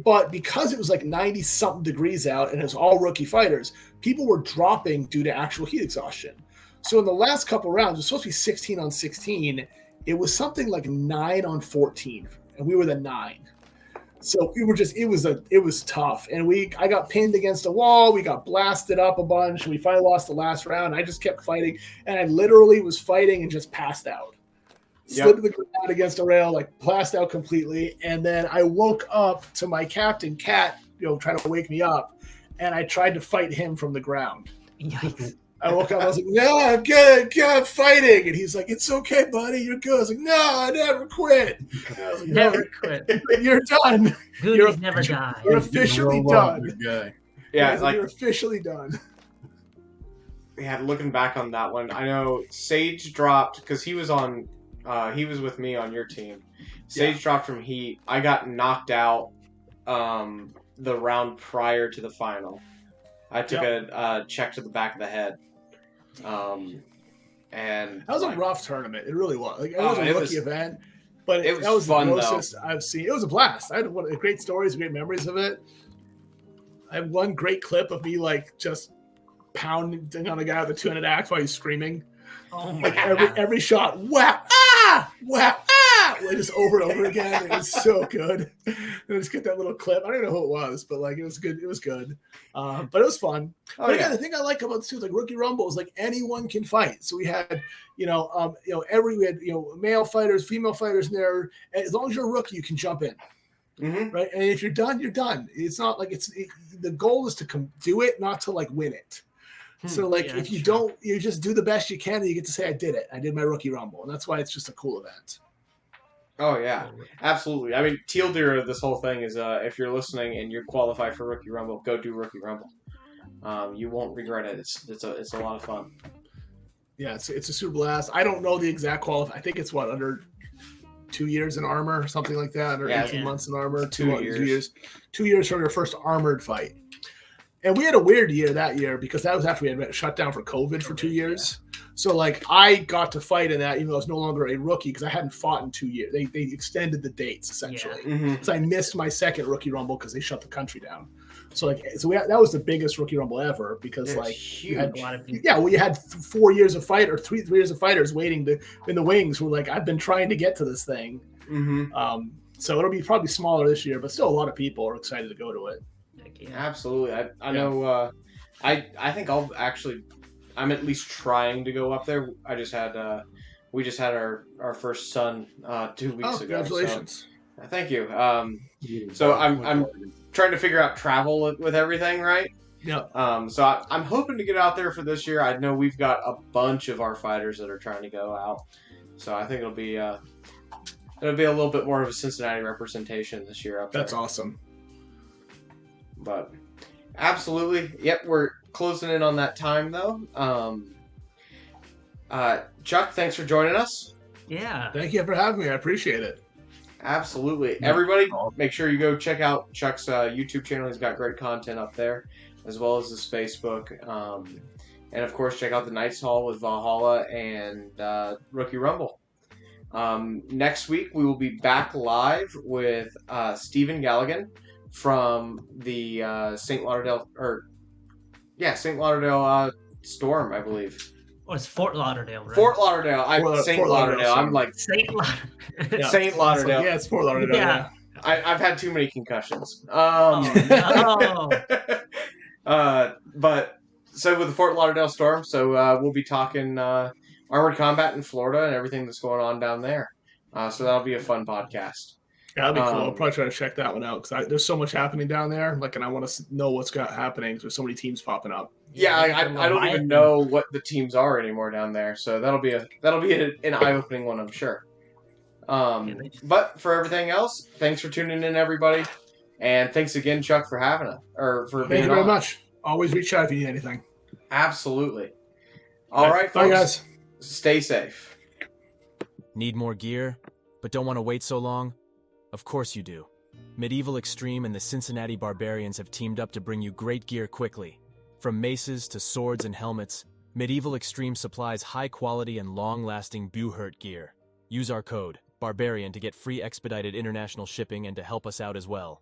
[SPEAKER 4] but because it was like 90-something degrees out and it was all rookie fighters, people were dropping due to actual heat exhaustion. So in the last couple rounds, it was supposed to be 16 on 16. It was something like 9 on 14, and we were the 9. So we were it was tough. And I got pinned against a wall. We got blasted up a bunch. We finally lost the last round. I just kept fighting, and I literally was fighting and just passed out. Slid to the ground against a rail, like passed out completely. And then I woke up to my captain, Kat, trying to wake me up. And I tried to fight him from the ground.
[SPEAKER 5] Yikes.
[SPEAKER 4] I woke up, I was like, no, I'm good, I'm fighting. And he's like, it's okay, buddy, you're good. I was like, no, I never quit. Like,
[SPEAKER 5] never quit.
[SPEAKER 4] You're done.
[SPEAKER 5] Goonies never die.
[SPEAKER 4] You're officially done.
[SPEAKER 2] Yeah,
[SPEAKER 4] like, you're officially done.
[SPEAKER 2] looking back on that one, I know Sage dropped because he was with me on your team. Sage dropped from Heat. I got knocked out the round prior to the final. I took a check to the back of the head. And
[SPEAKER 4] that was a rough tournament. It really was. Like, it was a rookie event, but that was
[SPEAKER 2] fun,
[SPEAKER 4] the closest I've seen. It was a blast. I had great stories, great memories of it. I have one great clip of me like just pounding on the guy with the two-handed axe while he's screaming.
[SPEAKER 5] Oh my
[SPEAKER 4] like
[SPEAKER 5] God.
[SPEAKER 4] every shot, whap, ah, whap, ah, like just over and over again. It was so good. And I just get that little clip. I don't know who it was, but like it was good. It was good. But it was fun. But again, the thing I like about this too is like Rookie Rumble is like anyone can fight. So we had, we had male fighters, female fighters in there. And as long as you're a rookie, you can jump in.
[SPEAKER 2] Mm-hmm.
[SPEAKER 4] Right. And if you're done, you're done. It's not like the goal is to do it, not to like win it. So like if you don't, you just do the best you can and you get to say, I did it. I did my Rookie Rumble. And that's why it's just a cool event.
[SPEAKER 2] Oh, yeah, absolutely. I mean, Teal Deer of this whole thing is if you're listening and you're qualified for Rookie Rumble, go do Rookie Rumble. You won't regret it. It's a lot of fun. Yeah, it's a super blast. I don't know the exact qualify. I think it's under 2 years in armor or something like that, or 18 months in armor. 2 years. 2 years from your first armored fight. And we had a weird year that year because that was after we had shut down for COVID for 2 years. So, like, I got to fight in that even though I was no longer a rookie because I hadn't fought in 2 years. They extended the dates, essentially. Because I missed my second Rookie Rumble because they shut the country down. So, like, that was the biggest Rookie Rumble ever because, you had a lot of people. You had 4 years of fight or three years of fighters waiting in the wings who were like, I've been trying to get to this thing. So it'll be probably smaller this year, but still a lot of people are excited to go to it. Absolutely. I know. I think I'm at least trying to go up there. We just had our first son 2 weeks ago.
[SPEAKER 4] Congratulations!
[SPEAKER 2] So, thank you. So I'm trying to figure out travel with everything, right?
[SPEAKER 4] Yeah.
[SPEAKER 2] So I'm hoping to get out there for this year. I know we've got a bunch of our fighters that are trying to go out, so I think it'll be a little bit more of a Cincinnati representation this year up there.
[SPEAKER 4] That's awesome.
[SPEAKER 2] But absolutely, yep, we're closing in on that time though. Chuck, thanks for joining us.
[SPEAKER 5] Yeah.
[SPEAKER 4] Thank you for having me. I appreciate it.
[SPEAKER 2] Absolutely. Yeah. Everybody, make sure you go check out Chuck's YouTube channel. He's got great content up there, as well as his Facebook. And of course, check out the Knights Hall with Valhalla and Rookie Rumble. Next week, we will be back live with Stephen Galligan from the St. Lauderdale Storm, I believe.
[SPEAKER 5] Oh, it's Fort Lauderdale, right?
[SPEAKER 2] Fort Lauderdale. St. Lauderdale. I'm like
[SPEAKER 5] St. Lauderdale.
[SPEAKER 2] St. Lauderdale.
[SPEAKER 4] It's Fort Lauderdale. Yeah.
[SPEAKER 2] I've had too many concussions.
[SPEAKER 5] No.
[SPEAKER 2] But so with the Fort Lauderdale Storm, so we'll be talking armored combat in Florida and everything that's going on down there. So that'll be a fun podcast.
[SPEAKER 4] Yeah, that'd be cool. I'll probably try to check that one out because there's so much happening down there. Like, and I want to know what's happening. There's so many teams popping up.
[SPEAKER 2] Yeah, I don't even know what the teams are anymore down there. So that'll be an eye-opening one, I'm sure. But for everything else, thanks for tuning in, everybody, and thanks again, Chuck, for having us being
[SPEAKER 4] Thank you very much. Always reach out if you need anything.
[SPEAKER 2] Absolutely. All right,
[SPEAKER 4] bye,
[SPEAKER 2] folks.
[SPEAKER 4] guys.
[SPEAKER 2] Stay safe.
[SPEAKER 1] Need more gear, but don't want to wait so long? Of course you do. Medieval Extreme and the Cincinnati Barbarians have teamed up to bring you great gear quickly. From maces to swords and helmets, Medieval Extreme supplies high-quality and long-lasting Buhurt gear. Use our code, Barbarian, to get free expedited international shipping and to help us out as well.